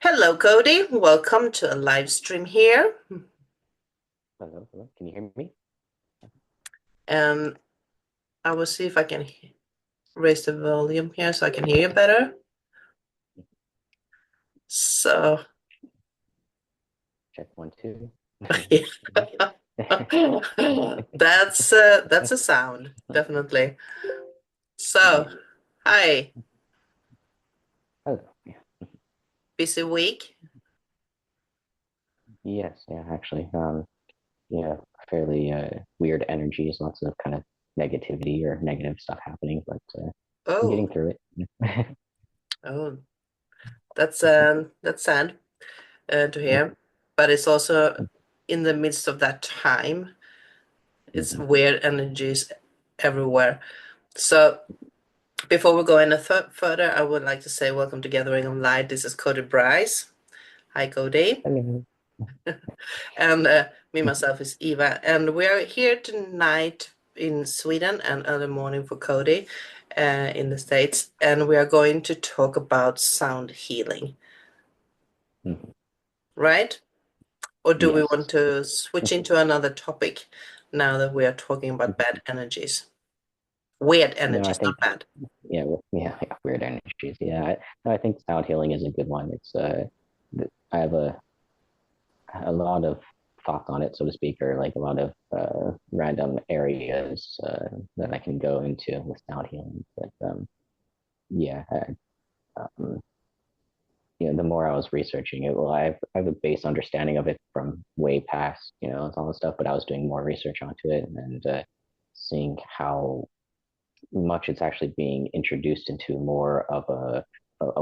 Hello, Cody. Welcome to a live stream here. Hello, hello. Can you hear me? And I will see if I can raise the volume here so I can hear you better. So, Check one, two. that's a sound, definitely. So, Yeah. hi, Hello. Yeah. busy week? Yes, yeah, actually. Yeah, fairly weird energies, lots of kind of negativity or negative stuff happening, but I'm Oh, getting through it. oh, that's sad to hear. But it's also in the midst of that time. It's Mhm. weird energies everywhere. So before we go any further, I would like to say welcome to Gathering of Light. This is Cody Bryce. Hi, Cody. Hello. And me, myself, is Eva. And we are here tonight in Sweden and early morning for Cody in the States. And we are going to talk about sound healing, Mhm. right? Or do we want Yes. to switch into another topic now that we are talking about bad energies? Weird No, I energies, not think bad. yeah, weird energies. Yeah, I think sound healing is a good one. It's I have a lot of thoughts on it, so to speak, or like a lot of random areas that I can go into with sound healing. But yeah, um, the more I was researching it, well, I have a base understanding of it from way past, all this stuff. But I was doing more research onto it and seeing how much it's actually being introduced into more of a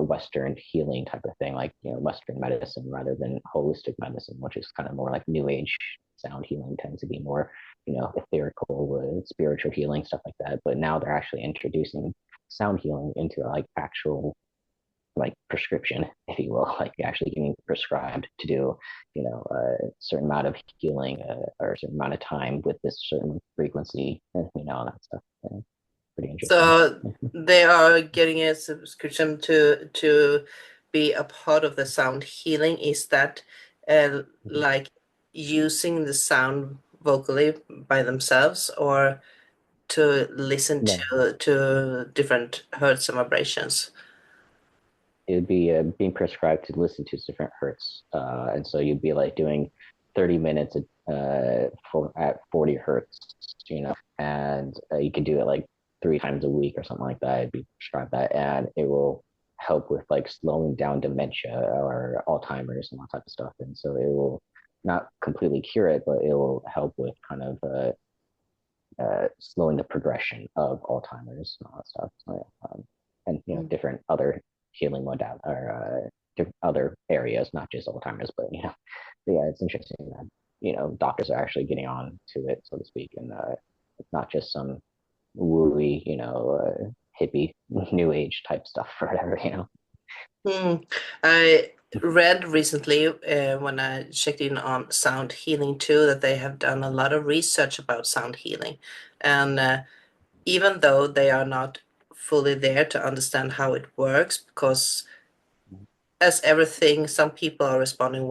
Western healing type of thing, like Western medicine rather than holistic medicine, which is kind of more like New Age. Sound healing tends to be more, etherical, spiritual healing, stuff like that. But now they're actually introducing sound healing into like actual like prescription, if you will, like actually getting prescribed to do, a certain amount of healing or a certain amount of time with this certain frequency, all that stuff. Pretty interesting. So they are getting a subscription to be a part of the sound healing. Is that like using the sound vocally by themselves or to listen No, to different hertz and vibrations? it would be being prescribed to listen to different hertz, and so you'd be like doing 30 minutes at 40 hertz, and you could do it like 3 times a week or something like that. It'd be prescribed that, and it will help with like slowing down dementia or Alzheimer's and all type of stuff. And so it will not completely cure it, but it will help with kind of slowing the progression of Alzheimer's and all that stuff. So, yeah, and Mm. different other healing modalities or different other areas, not just Alzheimer's, but yeah, it's interesting that doctors are actually getting on to it, so to speak, and it's not just some wooey, hippie new age type stuff or whatever. Hmm. I read recently when I checked in on sound healing too that they have done a lot of research about sound healing. And even though they are not fully there to understand how it works, because as everything, some people are responding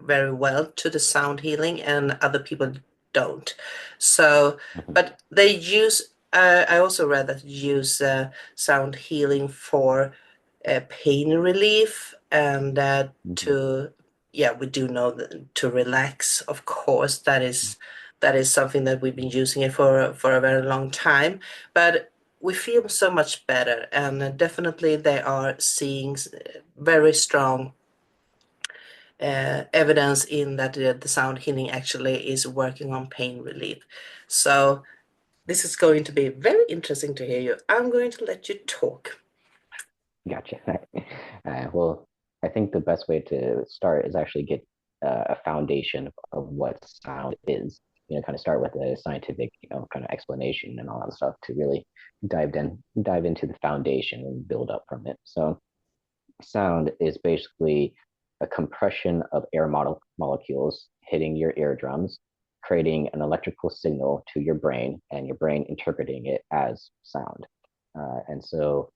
very well to the sound healing and other people don't. So, Mm-hmm. but they use, I also read that they use sound healing for pain relief and Mm-hmm. to, yeah, we do know that to relax, of course, that is something that we've been using it for a very long time. But we feel so much better, and definitely they are seeing very strong evidence in that the sound healing actually is working on pain relief. So this is going to be very interesting to hear you. I'm going to let you talk. Gotcha. Well, I think the best way to start is actually get a foundation of what sound is. Kind of start with a scientific, kind of explanation and all that stuff to really dive into the foundation and build up from it. So, sound is basically a compression of air molecules hitting your eardrums, creating an electrical signal to your brain, and your brain interpreting it as sound. And so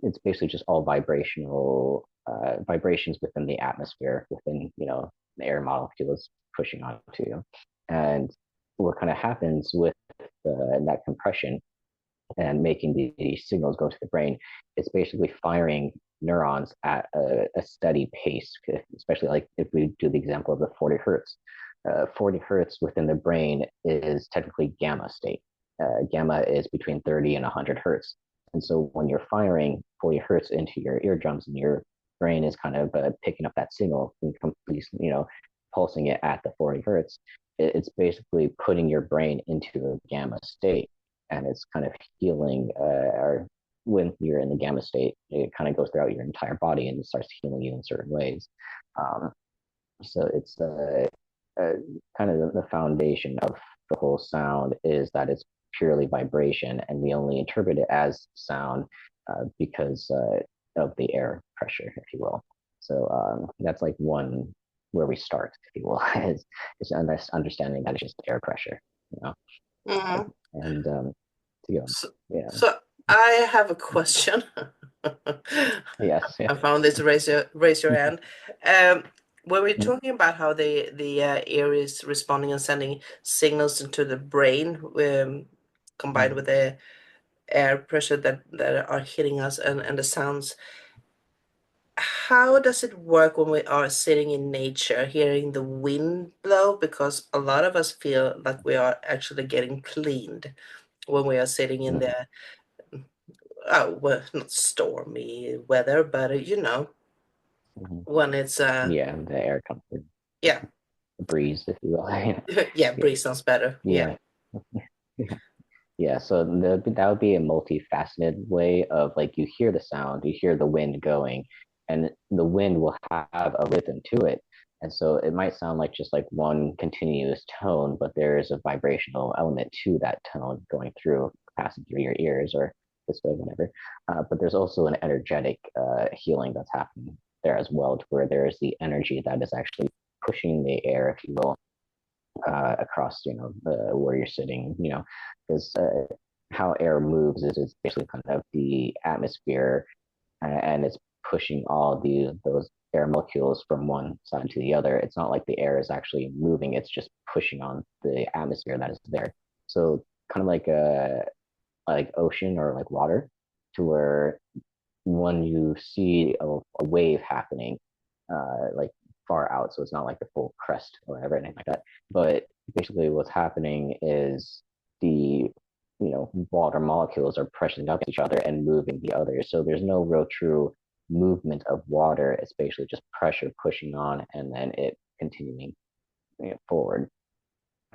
it's basically just all vibrational vibrations within the atmosphere, within the air molecules pushing onto you. And what kind of happens with that compression and making these signals go to the brain, it's basically firing neurons at a steady pace, especially like if we do the example of the 40 hertz. 40 hertz within the brain is technically gamma state. Gamma is between 30 and 100 hertz. And so when you're firing 40 hertz into your eardrums and your brain is kind of picking up that signal and completely, pulsing it at the 40 hertz, it's basically putting your brain into a gamma state, and it's kind of healing or when you're in the gamma state, it kind of goes throughout your entire body and it starts healing you in certain ways. Um, so it's kind of the foundation of the whole sound is that it's purely vibration, and we only interpret it as sound because of the air pressure, if you will. So that's like one where we start, if you will, is understanding that it's just air pressure, you know. Hmm. And to go, So, yeah, so I have a question. yes, yeah. I found this. Raise your hand. Um, when we're talking about how the ear is responding and sending signals into the brain, combined with the air pressure that are hitting us and the sounds, how does it work when we are sitting in nature, hearing the wind blow? Because a lot of us feel like we are actually getting cleaned when we are sitting in the oh, well, not stormy weather, but when it's Yeah, the air comes through, yeah. the breeze, if you will. Yeah, Yeah, breeze sounds better. Yeah. yeah. Yeah, so that would be a multifaceted way of like you hear the sound, you hear the wind going, and the wind will have a rhythm to it. And so it might sound like just like one continuous tone, but there is a vibrational element to that tone going through, passing through your ears or this way, whatever. But there's also an energetic healing that's happening there as well, to where there is the energy that is actually pushing the air, if you will, across where you're sitting, because how air moves is it's basically kind of the atmosphere, and it's pushing all those air molecules from one side to the other. It's not like the air is actually moving, it's just pushing on the atmosphere that is there. So kind of like a like ocean or like water, to where when you see a wave happening, like far out, so it's not like the full crest or anything like that. But basically, what's happening is the water molecules are pressing up each other and moving the others. So there's no real true movement of water. It's basically just pressure pushing on and then it continuing forward.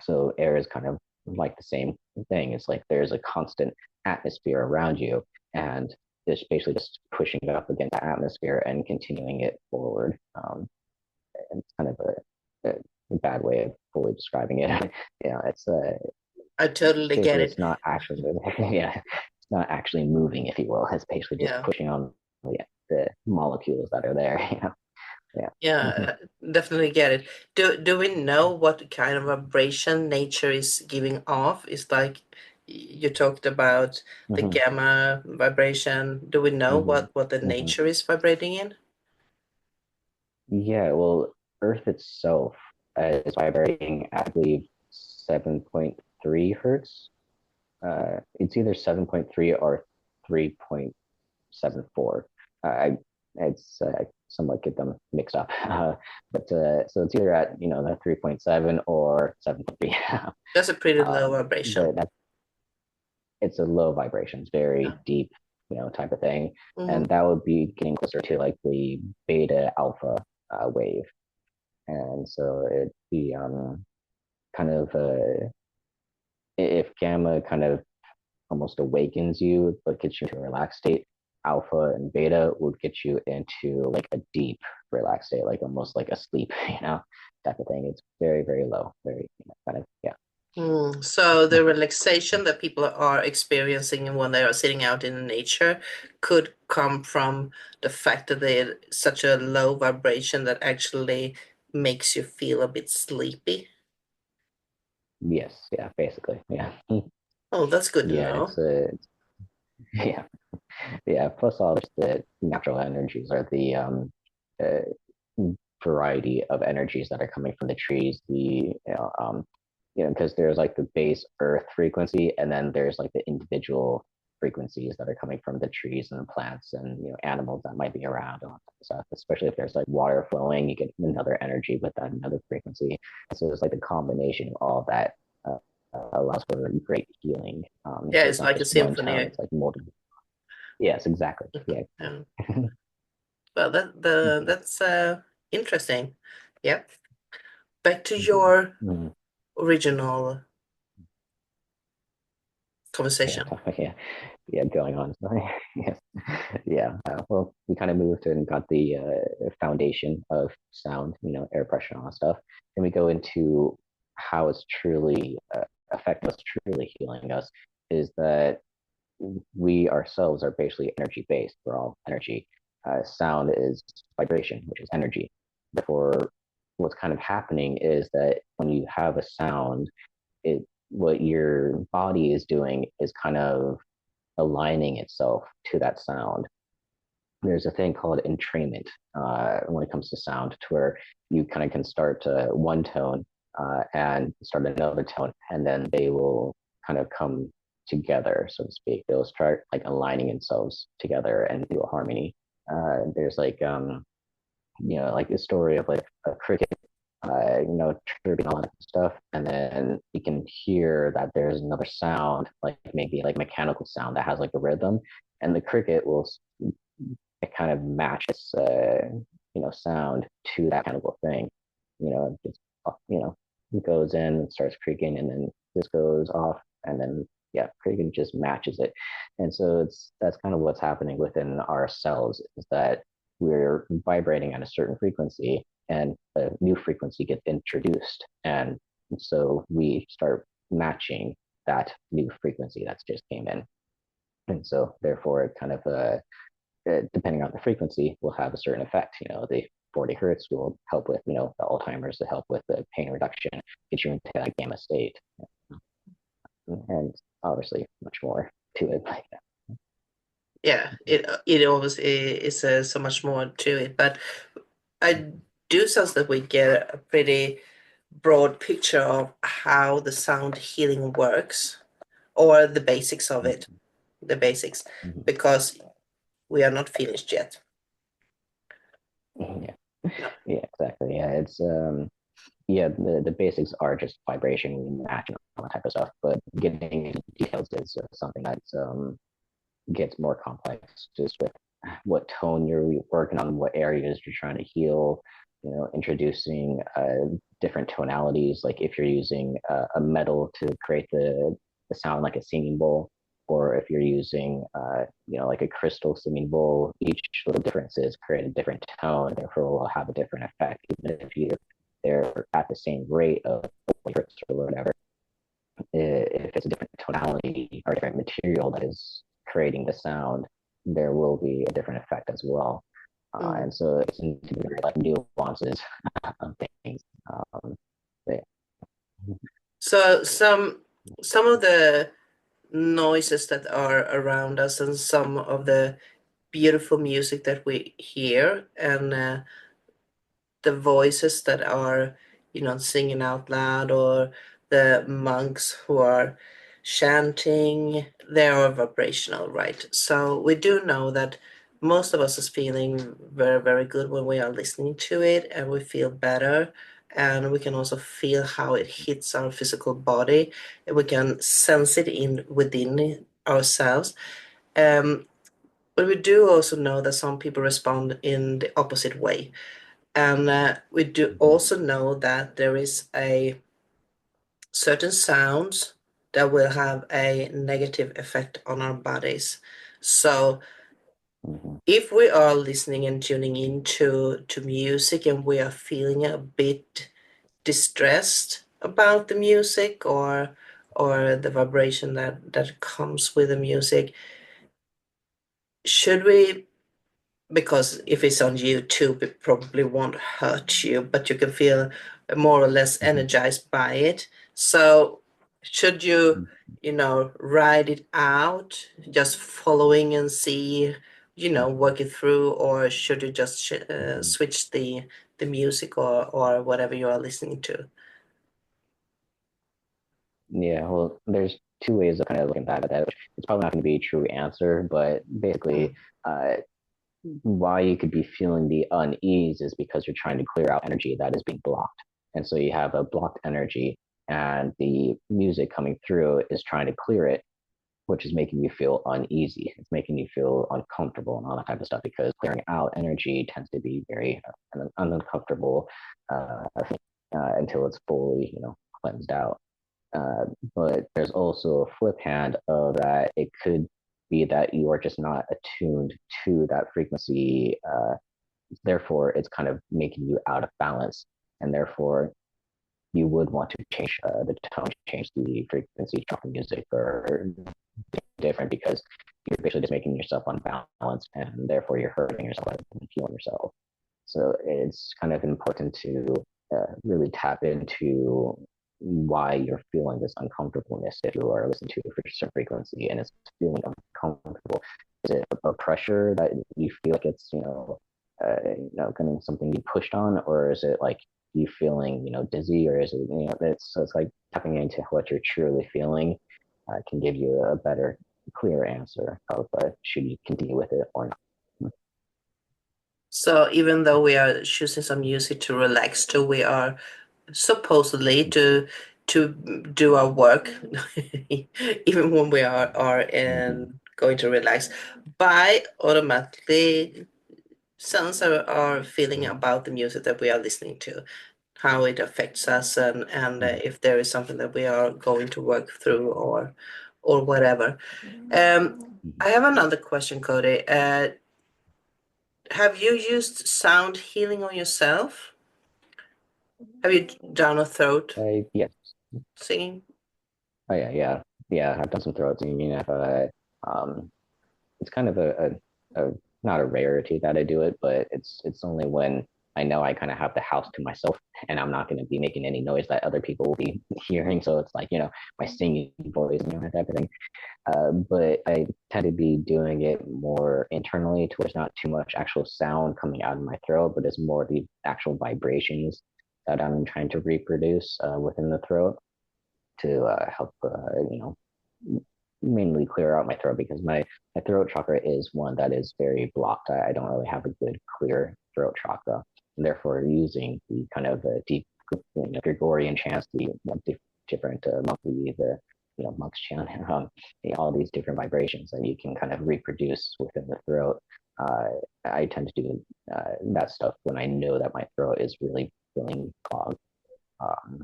So air is kind of like the same thing. It's like there's a constant atmosphere around you, and it's basically just pushing it up against the atmosphere and continuing it forward. And it's kind of a bad way of fully describing it. It's I totally get basically it. it's not actually yeah, it's not actually moving, if you will. It's basically just Yeah. pushing on the molecules that are there. Yeah. Mm-hmm. Yeah, definitely get it. Do we know what kind of vibration nature is giving off? It's like you talked about the Mm-hmm. gamma vibration. Do we know Mm-hmm. what the Mm-hmm. nature is vibrating in? Yeah, well, Earth itself is vibrating at, I believe, 7.3 hertz. It's either 7.3 or 3.74. I it's somewhat get them mixed up, but so it's either at the 3.7 or 7.3. That's a pretty low vibration. But it's a low vibration. It's Yeah. very deep, type of thing, Hmm. and that would be getting closer to like the beta alpha wave. And so it'd be kind of if gamma kind of almost awakens you but gets you into a relaxed state, alpha and beta would get you into like a deep relaxed state, like almost like a sleep, type of thing. It's very, very low, very kind of, yeah. So the relaxation that people are experiencing when they are sitting out in nature could come from the fact that they're such a low vibration that actually makes you feel a bit sleepy. Yes, yeah, basically, yeah. Oh, that's good to Yeah, know. yeah, yeah. Plus all the natural energies are the variety of energies that are coming from the trees. Because there's like the base earth frequency, and then there's like the individual frequencies that are coming from the trees and the plants and animals that might be around and all that stuff. Especially if there's like water flowing, you get another energy with that another frequency. And so it's like the combination of all that allows for great healing. Yeah, So it's it's not like a just one tone; symphony. it's like multiple. Yes, exactly. Yeah. Yeah. Well, that's interesting. Yeah. Back to your Mm-hmm. original Yeah, conversation. yeah, yeah, going on. Yes, yeah. Well, we kind of moved and got the foundation of sound, air pressure and all that stuff. Then we go into how it's truly affecting us, truly healing us, is that we ourselves are basically energy based. We're all energy. Sound is vibration, which is energy. Therefore, what's kind of happening is that when you have a sound, it what your body is doing is kind of aligning itself to that sound. There's a thing called entrainment when it comes to sound, to where you kind of can start one tone and start another tone, and then they will kind of come together, so to speak. They'll start like aligning themselves together and do a harmony. There's like a story of like a cricket chirping all that stuff, and then you can hear that there's another sound, like maybe like mechanical sound that has like a rhythm, and the cricket will it kind of matches sound to that mechanical thing. Just you know, it goes in and starts creaking, and then this goes off, and then yeah, creaking just matches it, and so that's kind of what's happening within ourselves, is that we're vibrating at a certain frequency, and a new frequency gets introduced, and so we start matching that new frequency that's just came in, and so therefore it kind of depending on the frequency, will have a certain effect. The 40 hertz will help with, the Alzheimer's, to help with the pain reduction, get you into that gamma state, and obviously much more to it. Like that. Yeah, it always is so much more to it, but I do sense that we get a pretty broad picture of how the sound healing works, or the basics of it, the basics, Mm-hmm. because we are not finished yet. Yeah, No. yeah, exactly. Yeah, it's yeah, the basics are just vibration, match, and all that type of stuff. But getting into details is something that's gets more complex, just with what tone you're working on, what areas you're trying to heal, introducing different tonalities. Like if you're using a metal to create the sound like a singing bowl, or if you're using like a crystal singing bowl, each little differences create a different tone, therefore will have a different effect, even if they're at the same rate of hertz or whatever. If it's a different tonality or a different material that is creating the sound, there will be a different effect as well. Mm. And so it's like nuances of things. Yeah. So some of the noises that are around us, and some of the beautiful music that we hear, and the voices that are, singing out loud, or the monks who are chanting, they are vibrational, right? So we do know that most of us is feeling very, very good when we are listening to it, and we feel better. And we can also feel how it hits our physical body, and we can sense it in within ourselves. Um, but we do also know that some people respond in the opposite way. And we do Mm-hmm. also know that there is a certain sounds that will have a negative effect on our bodies. So Mm-hmm. if we are listening and tuning into music, and we are feeling a bit distressed about the music, or the vibration that comes with the music, should we, because if it's on YouTube, it probably won't hurt you, but you can feel more or less Mm-hmm. energized by it. So, should you, ride it out, just following and see work it through, or should you just Mm-hmm. switch the music or whatever you are listening to? Yeah, well, there's two ways of kind of looking back at that. It's probably not going to be a true answer, but basically, Mm. uh, why you could be feeling the unease is because you're trying to clear out energy that is being blocked. And so you have a blocked energy, and the music coming through is trying to clear it, which is making you feel uneasy. It's making you feel uncomfortable and all that type of stuff because clearing out energy tends to be very uncomfortable until it's fully, cleansed out. Uh, but there's also a flip hand of that. It could be that you are just not attuned to that frequency. Therefore, it's kind of making you out of balance. And therefore, you would want to change the tone, change the frequency, drop the music, or different because you're basically just making yourself unbalanced and therefore you're hurting yourself and healing yourself. So it's kind of important to really tap into why you're feeling this uncomfortableness if you are listening to a certain frequency and it's feeling uncomfortable. Is it a pressure that you feel like it's kind of something you pushed on, or is it like you feeling dizzy, or is it it's like tapping into what you're truly feeling can give you a better, clear answer of should you continue with it or not. So even though we are choosing some music to relax to, we are supposedly to do our work, even when we are Mm-hmm. going to relax, by automatically sense our feeling about the music that we are listening to, how it affects us, and if there is something that we are going to work through or whatever. I have another question, Cody. Have you used sound healing on yourself? Have you done a throat Yes. singing? Oh yeah. I've done some throat singing. Um, it's kind of a not a rarity that I do it, but it's only when I know I kind of have the house to myself and I'm not going to be making any noise that other people will be hearing. So it's like my singing voice and that type of thing. But I tend to be doing it more internally, to where it's not too much actual sound coming out of my throat, but it's more the actual vibrations that I'm trying to reproduce within the throat to help, mainly clear out my throat because my throat chakra is one that is very blocked. I don't really have a good clear throat chakra. And therefore, using the kind of deep Gregorian chants, the different monthly, the monks chant, all these different vibrations that you can kind of reproduce within the throat. Uh, I tend to do that stuff when I know that my throat is really feeling clogged. Um,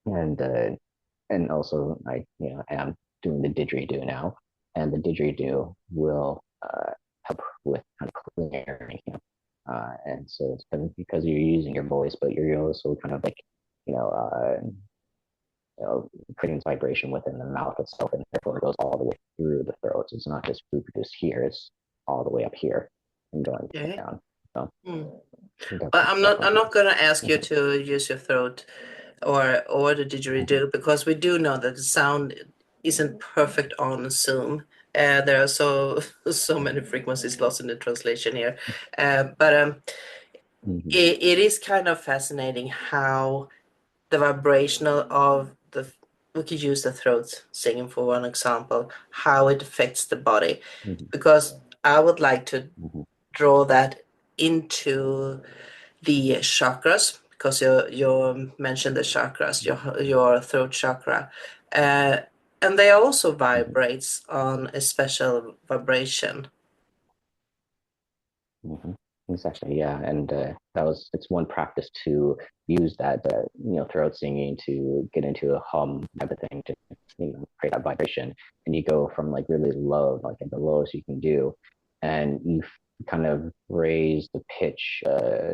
and and also I am doing the didgeridoo now, and the didgeridoo will help with kind of clearing. And so it's because you're using your voice, but you're also kind of like you know uh, creating vibration within the mouth itself, and therefore it goes all the way through the throat. So it's not just reproduced here; it's all the way up here and going Okay. down. So Hmm. But that's I'm definitely. not gonna ask you to use your throat or the didgeridoo because we do know that the sound isn't perfect on Zoom. There are so many frequencies lost in the translation here. But it is kind of fascinating how the vibrational of the we could use the throat singing for one example, how it affects the body. Because I would like to draw that into the chakras because you mentioned the chakras, your throat chakra, uh, and they also vibrates on a special vibration. Mm-hmm. Exactly, yeah, and it's one practice to use that throat singing to get into a hum type of thing to create that vibration, and you go from like really low, like at the lowest you can do, and you kind of raise the pitch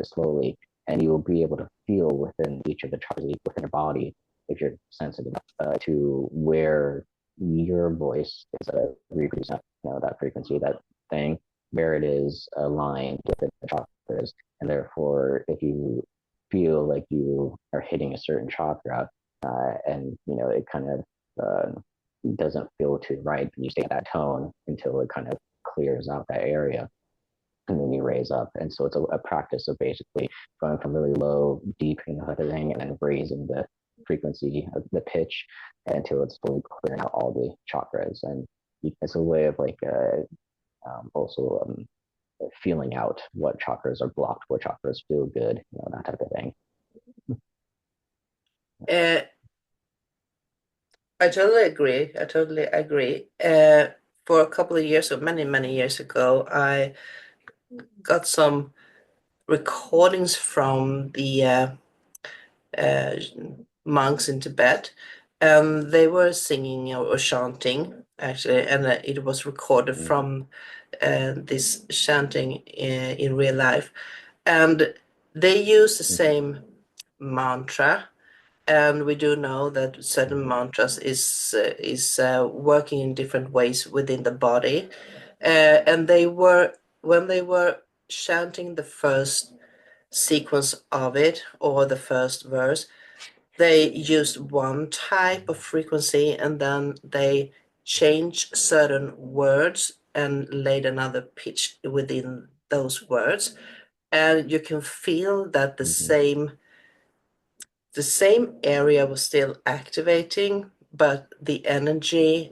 slowly, and you will be able to feel within each of the chakras within your body if you're sensitive to where your voice is reproducing that frequency, that thing where it is aligned with the chakras. And therefore, if you feel like you are hitting a certain chakra and, it kind of doesn't feel too right, you stay at that tone until it kind of clears out that area. and then you raise up. And so it's a practice of basically going from really low, deep, type of thing, and then raising the frequency of the pitch until it's fully clearing out all the chakras. And it's a way of like also feeling out what chakras are blocked, what chakras feel good, that type of thing. Uh, I totally agree. I totally agree. For a couple of years, or many, many years ago, I got some recordings from the uh, monks in Tibet, and they were singing or chanting actually, and it was recorded Mm-hmm. from this chanting in real life, and they use the same mantra. And we do know that certain Mm-hmm. mantras is working in different ways within the body, and they were when they were chanting the first sequence of it or the first verse, they used one type of frequency and then they changed certain words and laid another pitch within those words. And you can feel that Mm-hmm. the same area was still activating, but the energy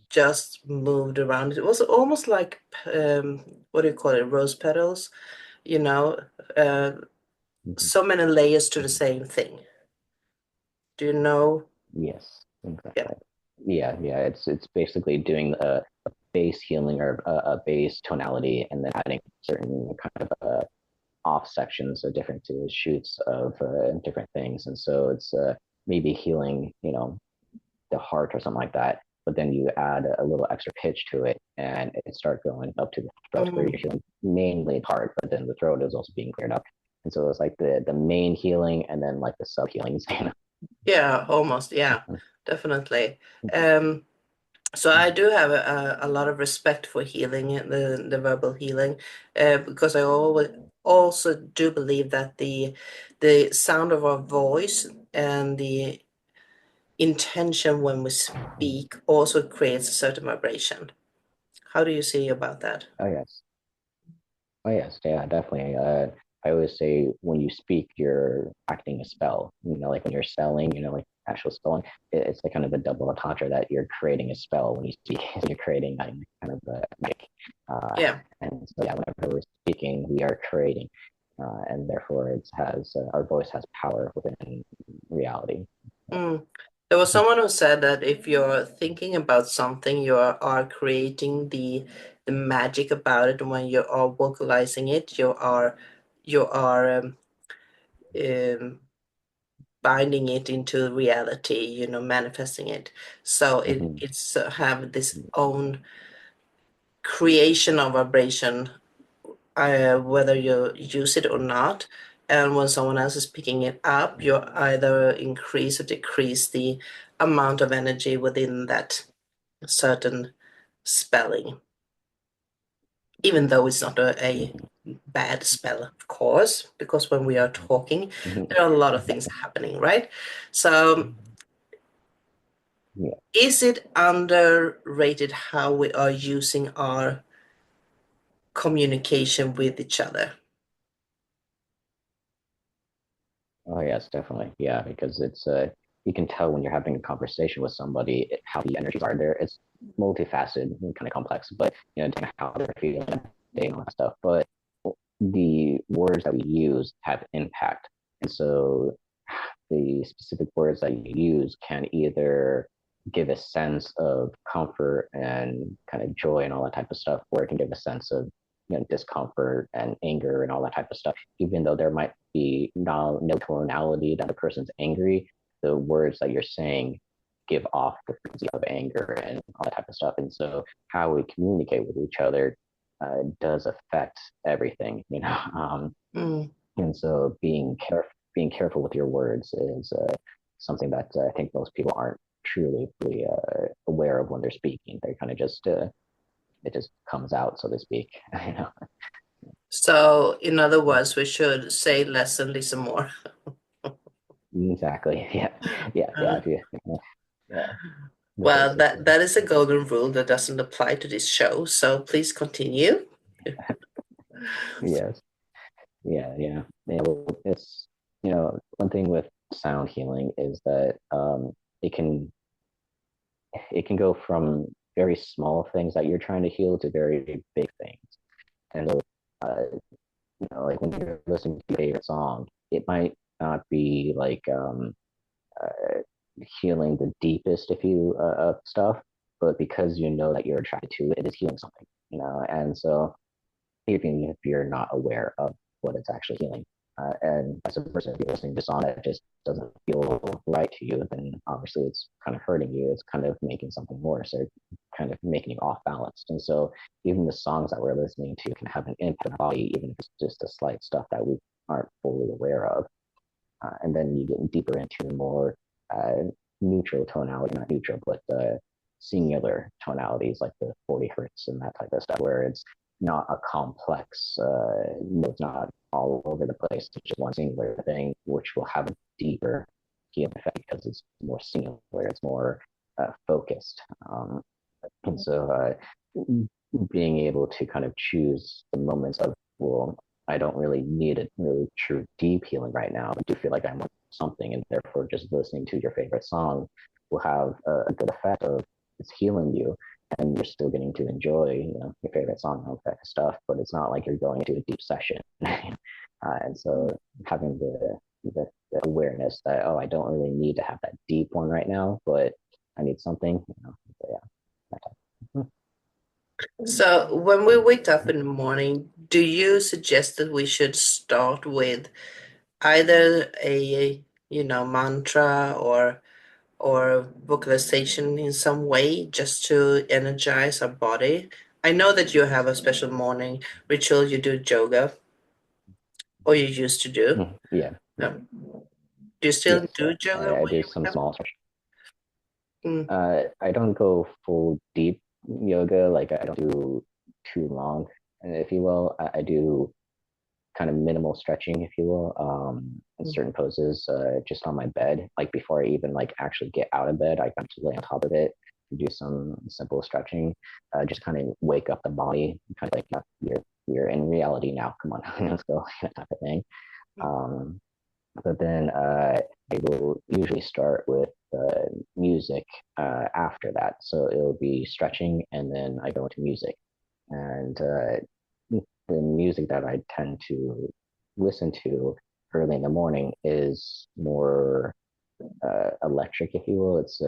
just moved around. It was almost like what do you call it? Rose petals, you know, uh, Mm-hmm. so many layers to the Mm-hmm. same thing. Do you know? Yes, Yeah. exactly. Yeah. It's basically doing a base healing or a base tonality, and then adding certain kind of off sections or different shoots of different things. And so it's maybe healing, the heart or something like that. But then you add a little extra pitch to it, and it starts going up to the throat, where you're Mm. healing mainly the heart, but then the throat is also being cleared up. And so it's like the main healing, and then like the sub healings. Yeah, almost. Yeah, definitely. Um, so I do have a lot of respect for healing, the verbal healing, because I always also do believe that the sound of our voice and the intention when we speak also creates a certain vibration. How do you see about that? Oh yes. Oh yes, yeah, definitely. I always say when you speak, you're acting a spell. Like when you're spelling, like actual spelling, it's like kind of a double entendre that you're creating a spell when you speak. You're creating kind of a magic. Yeah. And so yeah, whenever we're speaking, we are creating, and therefore it has our voice has power within reality. Mm. There was someone who said that if you're thinking about something, are creating the magic about it. When you are vocalizing it, you are um, binding it into reality. Manifesting it. So Mhm. it's have this own creation of vibration, whether you use it or not. And when someone else is picking it up, you either increase or decrease the amount of energy within that certain spelling, even though it's not a Mhm. bad spell, of course, because when we are talking, Mhm. there are a lot of things happening, right? So, Yeah. is it underrated how we are using our communication with each other? Oh yes, definitely. Yeah, because it's you can tell when you're having a conversation with somebody how the energies are there. It's multifaceted and kind of complex, but how they're feeling and all that stuff. But the words that we use have impact, and so the specific words that you use can either give a sense of comfort and kind of joy and all that type of stuff, or it can give a sense of discomfort and anger and all that type of stuff. Even though there might be no tonality that the person's angry, the words that you're saying give off the frequency of anger and all that type of stuff. And so how we communicate with each other does affect everything, Mm. and so being careful with your words is something that I think most people aren't truly aware of when they're speaking. They kind of just it just comes out, so to speak. So, in other words, we should say less and listen more. Exactly. Yeah. Yeah. Uh, If you, yeah. The well, basics. that is a golden rule that doesn't apply to this show, so please continue. Yes. Yeah, yeah. Yeah, well, it's one thing with sound healing is that it can it can go from very small things that you're trying to heal to very big things. And so, like when you're listening to your favorite song, it might not be like uh, healing the deepest, if you stuff, but because you know that you're attracted to it, it is healing something, and so even if you're not aware of what it's actually healing. And as a person, if you're listening to a song that just doesn't feel right to you, then obviously it's kind of hurting you. It's kind of making something worse or kind of making you off balanced. And so even the songs that we're listening to can have an impact on the body, even if it's just the slight stuff that we aren't fully aware of. And then you get deeper into more uh, neutral tonality, not neutral, but singular tonalities like the 40 hertz and that type of stuff, where it's not a complex, it's not all over the place. It's just one singular thing, which will have a deeper healing effect because it's more singular, it's more focused. And so being able to kind of choose the moments of, well, I don't really need a really true deep healing right now. I do feel like I want something, and therefore just listening to your favorite song will have a good effect of it's healing you, and you're still getting to enjoy your favorite song and all that stuff. But it's not like you're going into a deep session. And so having the awareness that, oh, I don't really need to have that deep one right now, but I need something. So yeah, that type. So when we wake up in the morning, do you suggest that we should start with either a, mantra or vocalization in some way just to energize our body? I know that you have a special morning ritual, you do yoga, or you used to do. Yeah, yeah. Um, do you still Yes, do yoga I when do you some wake up? small stretch. Mm, I don't go full deep yoga, like I don't do too long, if you will. I do kind of minimal stretching, if you will, in mm, certain poses, just on my bed. Like before I even like actually get out of bed, I kind of lay on top of it, do some simple stretching, just kind of wake up the body, kind of like you're in reality now. Come on, let's go, that type of thing. Um, but then I will usually start with music after that. So it'll be stretching, and then I go into music. And the music that I tend to listen to early in the morning is more electric, if you will. It's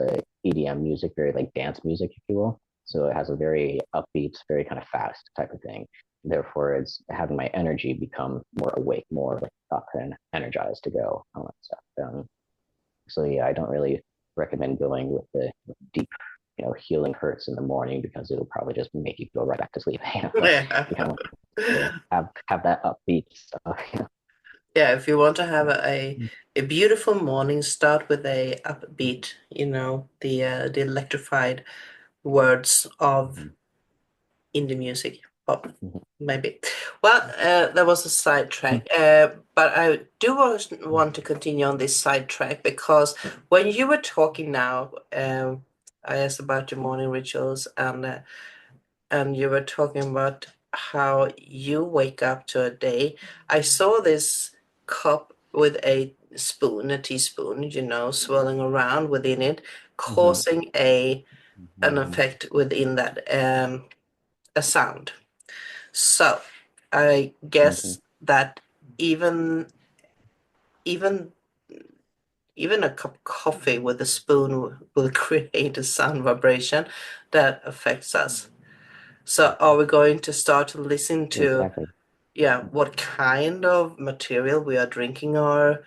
EDM music, very like dance music, if you will. So it has a very upbeat, very kind of fast type of thing. Therefore, it's having my energy become more awake, more like up and energized to go, all that stuff. So yeah, I don't really recommend going with the deep, healing hurts in the morning because it'll probably just make you go right back to sleep. But yeah. you kind of want to have that upbeat stuff. Yeah, if you want to have a beautiful morning, start with a upbeat, the electrified words of Mhm, indie music. Oh, mhm, maybe. Well, that was a sidetrack. But I do want to continue on this sidetrack because when you were talking now, I asked about your morning rituals and you were talking about how you wake up to a day. I saw this cup with a spoon, a teaspoon, swirling around within it, mhm, causing an effect within that, a sound. So I mhm. guess that even even even a cup of coffee with a spoon will create a sound vibration that affects us. So are we going to start to listen to, Exactly. yeah, what kind of material we are drinking our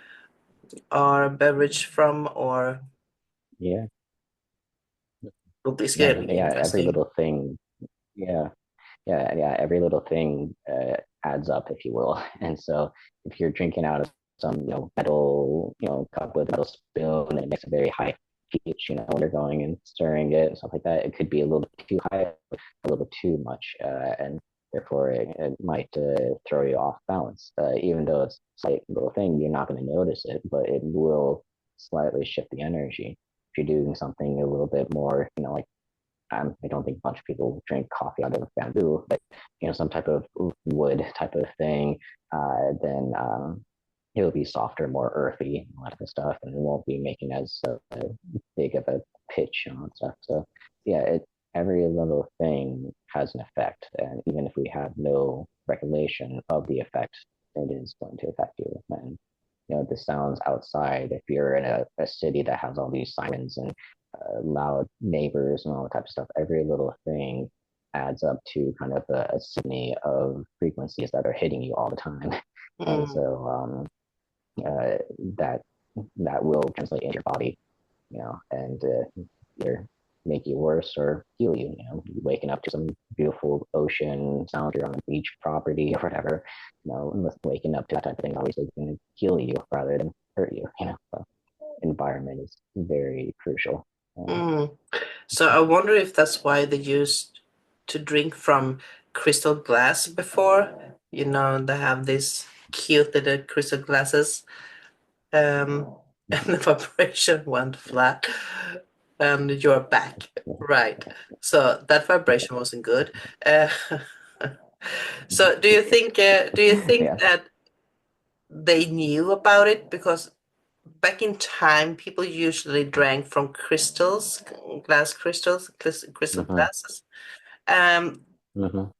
beverage from, or Yeah. will this Yeah. get really Yeah. Every interesting? little thing. Yeah. Yeah, every little thing adds up, if you will. And so if you're drinking out of some, metal, cup with a metal spoon, and it makes a very high pH, when you're going and stirring it and stuff like that, it could be a little bit too high, a little bit too much, and therefore it might throw you off balance. Even though it's a slight little thing, you're not going to notice it, but it will slightly shift the energy. If you're doing something a little bit more, like I don't think a bunch of people drink coffee out of bamboo, but some type of wood type of thing, then it'll be softer, more earthy, a lot of the stuff, and it won't be making as big of a pitch on stuff. So yeah, every little thing has an effect, and even if we have no regulation of the effect, it is going to affect you. And the sounds outside, if you're in a city that has all these sirens and loud neighbors and all that type of stuff, every little thing adds up to kind of a symphony of frequencies that are hitting you all the time. And Mm, so uh, that that will translate into your body, and either make you worse or heal you. Waking up to some beautiful ocean sound, you're on a beach property or whatever. Waking up to that type of thing obviously going to heal you rather than hurt you. So environment is very crucial. mm. So I wonder if that's why they used to drink from crystal glass before. They have these cute little crystal glasses, and the vibration went flat, and you're back. Right. So that vibration wasn't good. Uh, so do you think Yeah. that they knew about it? Because back in time, people usually drank from crystals, glass crystals, crystal Mm-hmm. glasses. Um, Mm-hmm.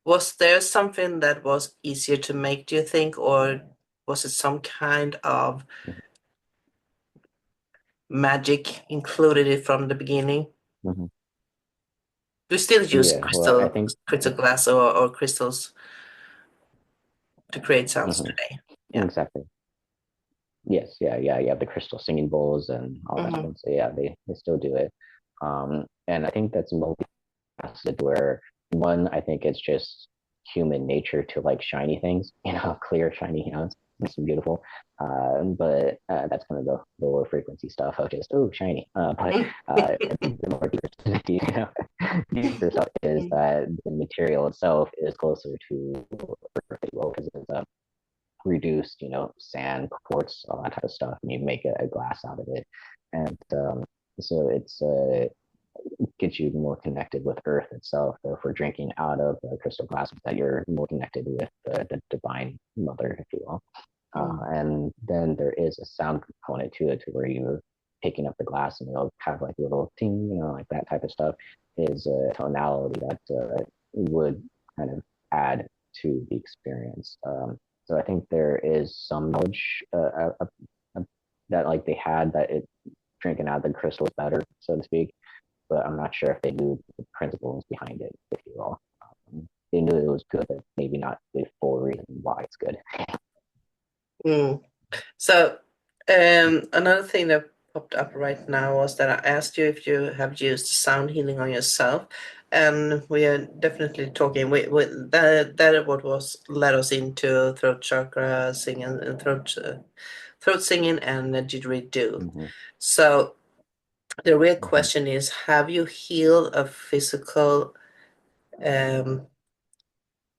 was there something that was easier to make, do you think, or was it some kind of magic included it from the beginning? Mm-hmm. We still use Yeah. Well, I think. crystal glass or crystals to create sounds Mm-hmm. today. Yeah. Exactly. Yes, yeah, yeah. You have the crystal singing bowls and all that Hmm. stuff. So yeah, they still do it. And I think that's multifaceted where one, I think it's just human nature to like shiny things, clear, shiny, it's beautiful. But that's kind of the lower frequency stuff of just, oh, shiny. But I think the more deeper stuff is that the material itself is closer to earth, because it's reduced, sand, quartz, all that type of stuff, and you make a glass out of it. And so it's gets you more connected with Earth itself. So if we're drinking out of the crystal glass, that you're more connected with the divine mother, if you will. And then there is a sound component to it, to where you're picking up the glass and you'll have like a little ting, like that type of stuff is a tonality that would kind of add to the experience. So I think there is some knowledge that like they had, that it drinking out of the crystal is better, so to speak. But I'm not sure if they knew the principles behind it, if you will. They knew it was good, but maybe not the full reason why it's good. Mm. So, another thing that popped up right now was that I asked you if you have used sound healing on yourself, and we are definitely talking. That what was led us into throat chakra singing and throat singing and didgeridoo. Mm-hmm. So the real Mm-hmm. question is, have you healed a physical, um,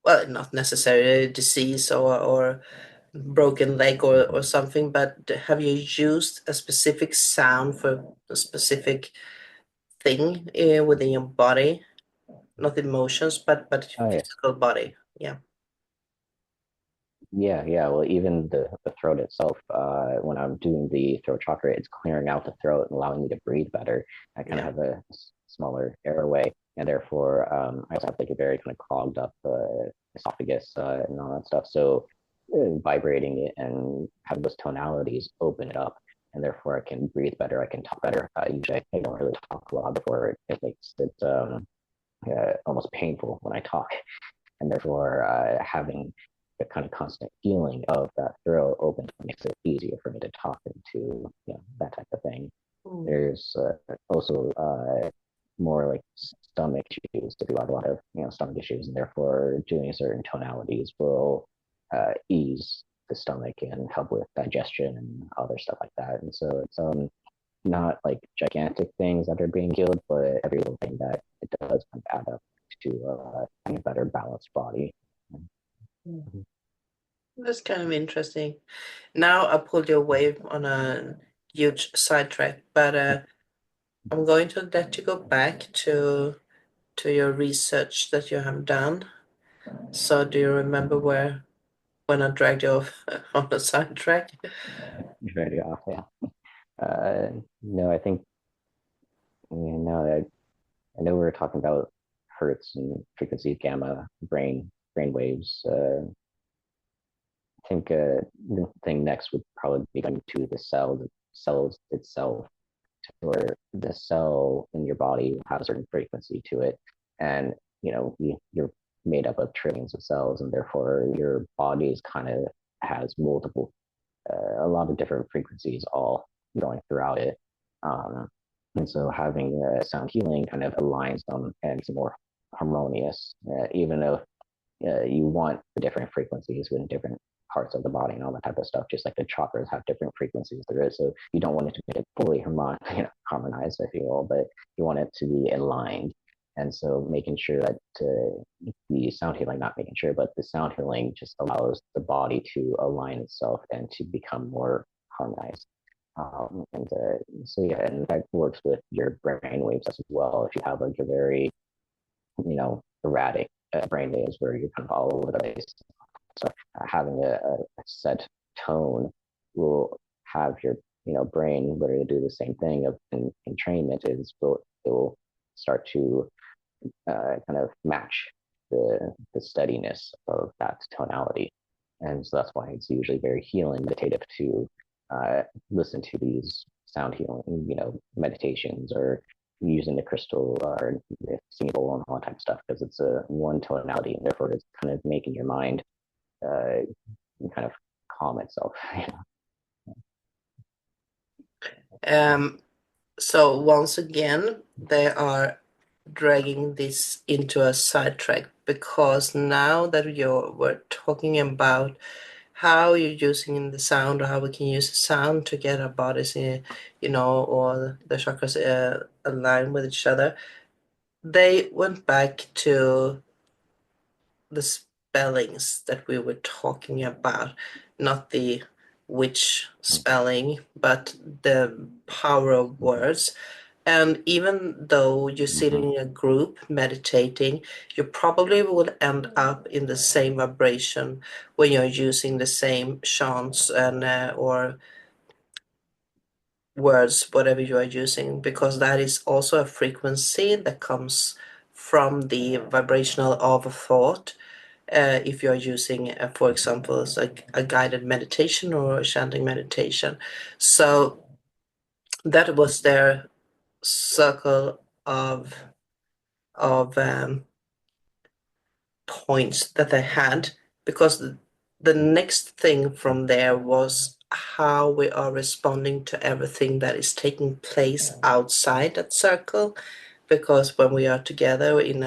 well, not necessarily a disease or broken leg or Mm-hmm. something, but have you used a specific sound for a specific thing within your body? Not emotions, but Oh yeah. physical body. Yeah. Yeah, yeah. Well, even the throat itself, when I'm doing the throat chakra, it's clearing out the throat and allowing me to breathe better. I kind of Yeah. have a smaller airway, and therefore I also have like a very kind of clogged up esophagus and all that stuff. So vibrating it and having those tonalities open it up, and therefore I can breathe better. I can talk better. Usually I don't really talk a lot before it makes it almost painful when I talk, and therefore having the kind of constant feeling of that throat open makes it easier for me to talk into, that type of thing. Mm. There's also more like stomach issues. If you have a lot of stomach issues, and therefore doing certain tonalities will ease the stomach and help with digestion and other stuff like that. And so it's not like gigantic things that are being healed, but every little thing that it does kind of add up to a better balanced body. Mm. That's kind of interesting. Now I pulled you away on a huge sidetrack, but I'm going to let you go back to your research that you have done. So do you remember where when I dragged you off on the sidetrack? Very off, yeah. No, I think no, I know we were talking about hertz and frequencies, gamma, brain waves. I think the thing next would probably be going to the cells itself, where the cell in your body has a certain frequency to it, and you're made up of trillions of cells, and therefore your body is kind of has multiple, a lot of different frequencies all going throughout it. Um, and so having sound healing kind of aligns them and it's more harmonious, even though you want the different frequencies within different parts of the body and all that type of stuff, just like the chakras have different frequencies there is. So you don't want it to be fully harmonized, I feel, but you want it to be aligned. And so making sure that the sound healing, not making sure, but the sound healing just allows the body to align itself and to become more harmonized. So yeah, and that works with your brain waves as well. If you have like a very, erratic brain waves where you're kind of all over the place. So having a set tone will have your brain literally do the same thing of entrainment is it will start to kind of match the steadiness of that tonality. And so that's why it's usually very healing, meditative to listen to these sound healing, meditations or using the crystal or the singing bowl and all that type of stuff because it's a one tonality and therefore it's kind of making your mind uh, kind of calm itself. Um, so once again, they are dragging this into a sidetrack because now that we're talking about how you're using the sound or how we can use the sound to get our bodies in, or the chakras align with each other, they went back to the spellings that we were talking about, not the which spelling, but the power of words. And even though you're sitting in a group meditating, you probably will end up in the same vibration when you're using the same chants and or words, whatever you are using, because that is also a frequency that comes from the vibrational of a thought. If you're using, for example, a guided meditation or a chanting meditation. So that was their circle of points that they had, because the next thing from there was how we are responding to everything that is taking place outside that circle. Because when we are together in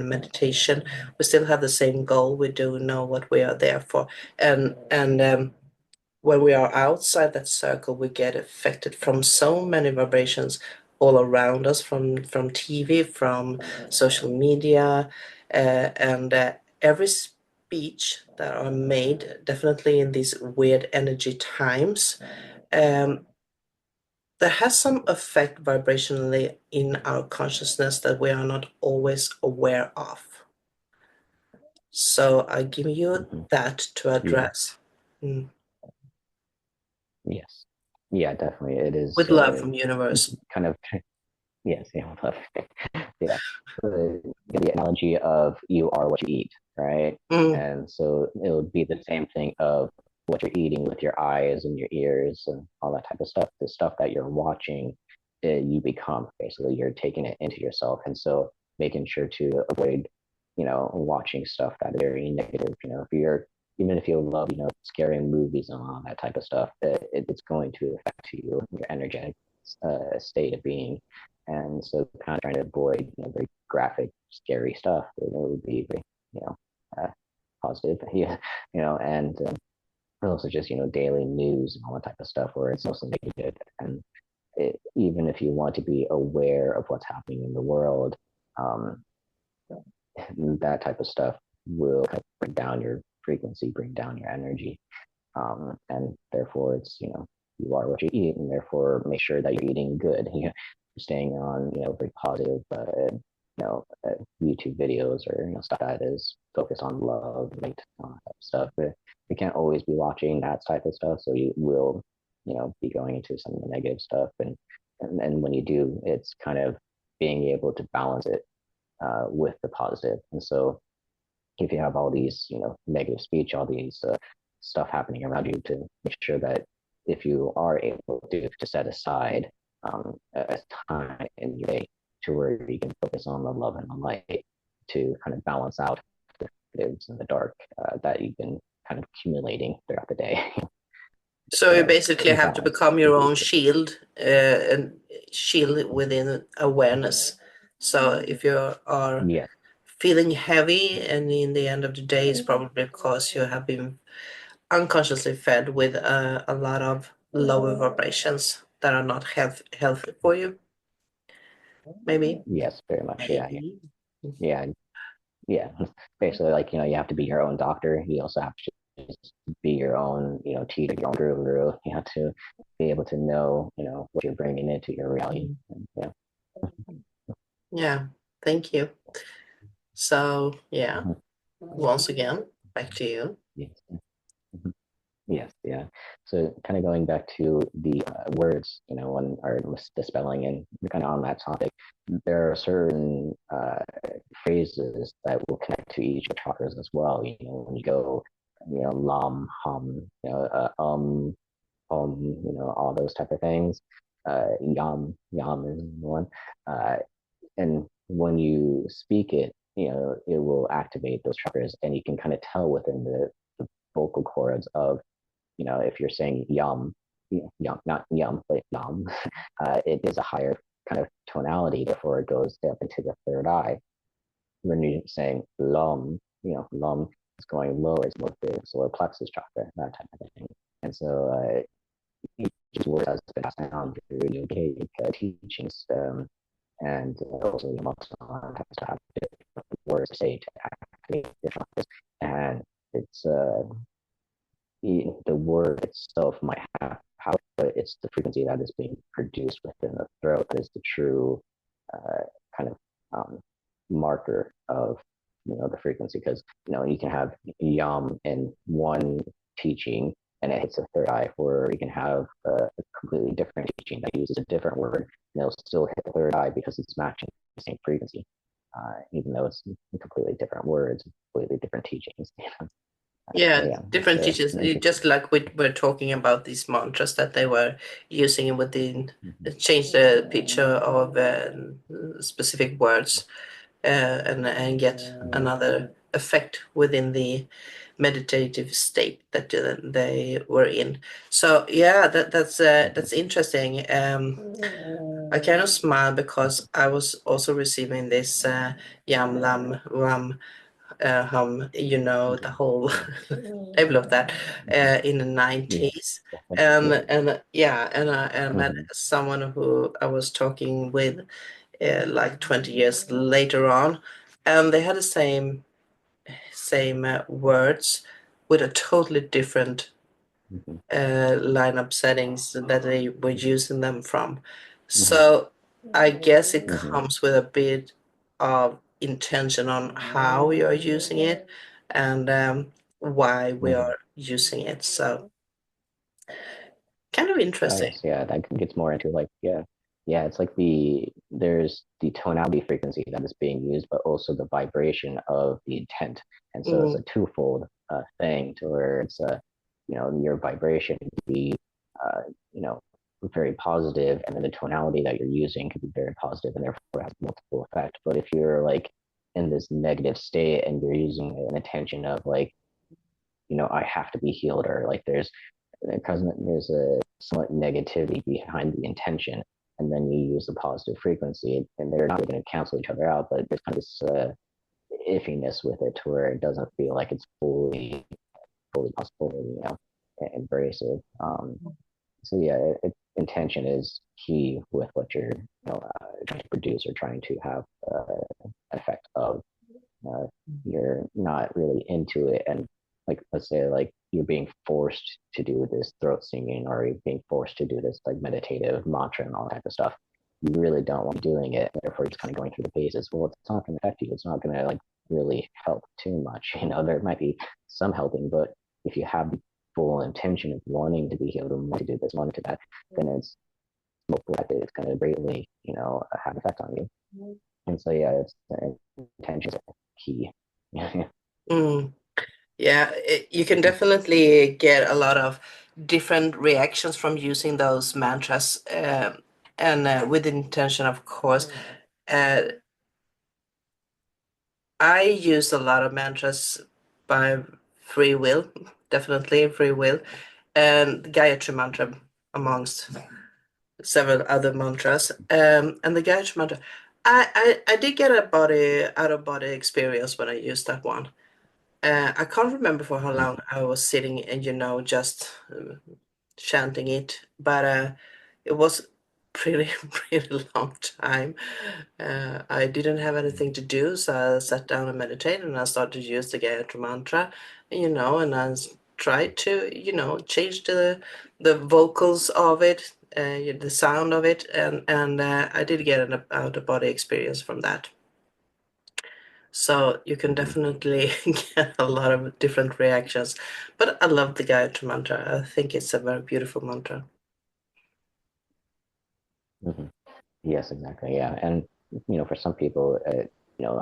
meditation, we still have the same goal. We do know what we are there for, and when we are outside that circle, we get affected from so many vibrations all around us, from TV, from social media, and every speech that are made, definitely in these weird energy times, um, that has some effect vibrationally in our consciousness that we are not always aware of. So I give you Mm-hmm. that to Yeah. address. Mm. Yes. Yeah, definitely. It is With love from universe. kind of yes. Yeah. Yeah. The analogy of you are what you eat, right? Mm. And so it would be the same thing of what you're eating with your eyes and your ears and all that type of stuff. The stuff that you're watching, you become basically. You're taking it into yourself, and so making sure to avoid, watching stuff that is very negative. If you're even if you love, scary movies and all that type of stuff, it's going to affect you, your energetic state of being. And so kind of trying to avoid, very graphic, scary stuff. It would be, you know, uh, positive, yeah, and also just, daily news and all that type of stuff where it's mostly negative. And even if you want to be aware of what's happening in the world, um, that type of stuff will kind of bring down your frequency, bring down your energy. And therefore it's, you are what you eat, and therefore make sure that you're eating good. You're staying on, very positive YouTube videos or stuff that is focused on love, like stuff. But you can't always be watching that type of stuff, so you will be going into some of the negative stuff, and when you do, it's kind of being able to balance it with the positive. And so if you have all these negative speech, all these stuff happening around you, to make sure that if you are able to set aside a time in your day to where you can focus on the love and the light to kind of balance out the negatives and the dark that you've been kind of accumulating throughout the day. So you basically have to Balance become can your be own shield, and shield within awareness. So if you are yeah, feeling heavy, and in the end of the day, it's probably because you have been unconsciously fed with a lot of lower vibrations that are not healthy for you. Maybe. yes, very much, yeah, yeah, Maybe. yeah. Yeah, basically, like you have to be your own doctor. You also have to just be your own teacher, your own guru. You have to be able to know what you're bringing into your reality. And, yeah. Yeah. Thank you. So yeah, Mhm. once again, back to you. Yes. Mhm. Yes, yeah. So kind of going back to the words, when are dispelling, and we're kind of on that topic, there are certain phrases that will connect to each of the chakras as well. When you go, lam, hum, all those type of things. Yam is one. Uh, and when you speak it, it will activate those chakras, and you can kind of tell within the vocal cords of, if you're saying yum, not yum, but yum, it is a higher kind of tonality before it goes up into the third eye. When you're saying lum is going lower, it's more the solar plexus chakra, that type of thing. And so each word has been passed down through Yogic teachings, and also Muslim has to have different words to say to activate the chakras. And it's the word itself might have power, but it's the frequency that is being produced within the throat that is the true kind of marker of the frequency. Because you can have yum in one teaching and it hits a third eye, or you can have a completely different teaching that uses a different word and it'll still hit the third eye because it's matching the same frequency, even though it's completely different words, completely different teachings. So Yeah, yeah, it's different teachers. an interesting. Just like we were talking about these mantras that they were using within, Mm-hmm. change the picture of specific words, and get Mm-hmm. another effect within the meditative state that they were in. So yeah, that's interesting. I kind of smile because I was also receiving this yam lam ram the whole level of that in the Yes, 90s. yeah. And yeah, and I met Mm-hmm. someone who I was talking with like 20 years later on, and they had the same words with a totally different Mm-hmm. lineup settings that they were using them from. Mm-hmm. So I guess it Mm-hmm. comes with a bit of intention on how we are using it, and why we Mm-hmm. are using it. So kind of Oh interesting. yes, yeah, that gets more into like yeah, it's like there's the tonality frequency that is being used, but also the vibration of the intent, and so it's Mm, a twofold thing to where it's your vibration can be uh, you know very positive, and then the tonality that you're using could be very positive, and therefore has multiple effect. But if you're like in this negative state and you're using an intention of like I have to be healed, or like there's a somewhat negativity behind the intention, and then you use the positive frequency, and they're not really going to cancel each other out, but there's kind of this iffiness with it to where it doesn't feel like it's fully possible, embracive. So yeah, intention is key with what you're trying to produce or trying to have an effect of. uh, you're not really into it, and like let's say like you're being forced to do this throat singing, or you're being forced to do this like meditative mantra and all that type of stuff, you really don't want to be doing it. Therefore, it's kind of going through the paces. Well, it's not going to affect you. It's not going to like really help too much. There might be some helping, but if you have the full intention of wanting to be healed and wanting to do this, wanting to that, then it's most likely it's going to greatly, have an effect on you. And so, yeah, it's intention is key. Mm. Yeah, you can definitely get a lot of different reactions from using those mantras, and with intention, of course. Uh, I use a lot of mantras by free will, definitely free will, and the Gayatri mantra amongst several other mantras. And the Gayatri mantra, I did get a body out of body experience when I used that one. I can't remember for how long I was sitting and just chanting it, but it was pretty pretty long time. I didn't have anything to do, so I sat down and meditated, and I started to use the Gayatri mantra, and tried to change the vocals of it, the sound of it, and I did get an out of body experience from that. So you can definitely get a lot of different reactions. But I love the Gayatri mantra. I think it's a very beautiful mantra. Mm-hmm. Yes, exactly. Yeah, and for some people,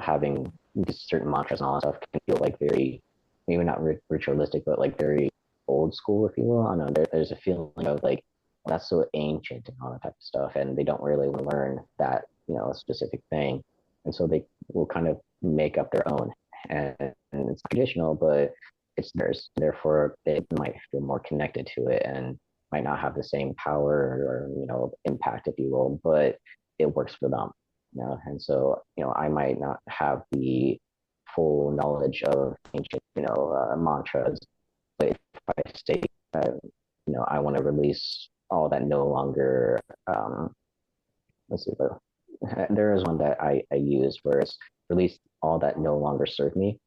having these certain mantras and all that stuff can feel like very, maybe not ritualistic, but like very old school, if you will. I don't know. There's a feeling of like, well, that's so ancient and all that type of stuff, and they don't really want to learn that a specific thing, and so they will kind of make up their own, and it's traditional, but it's theirs. Therefore, they might feel more connected to it and might not have the same power or impact, if you will, but it works for them. And so I might not have the full knowledge of ancient mantras, but if I say I want to release all that no longer let's see, there is one that I use where it's release all that no longer serve me,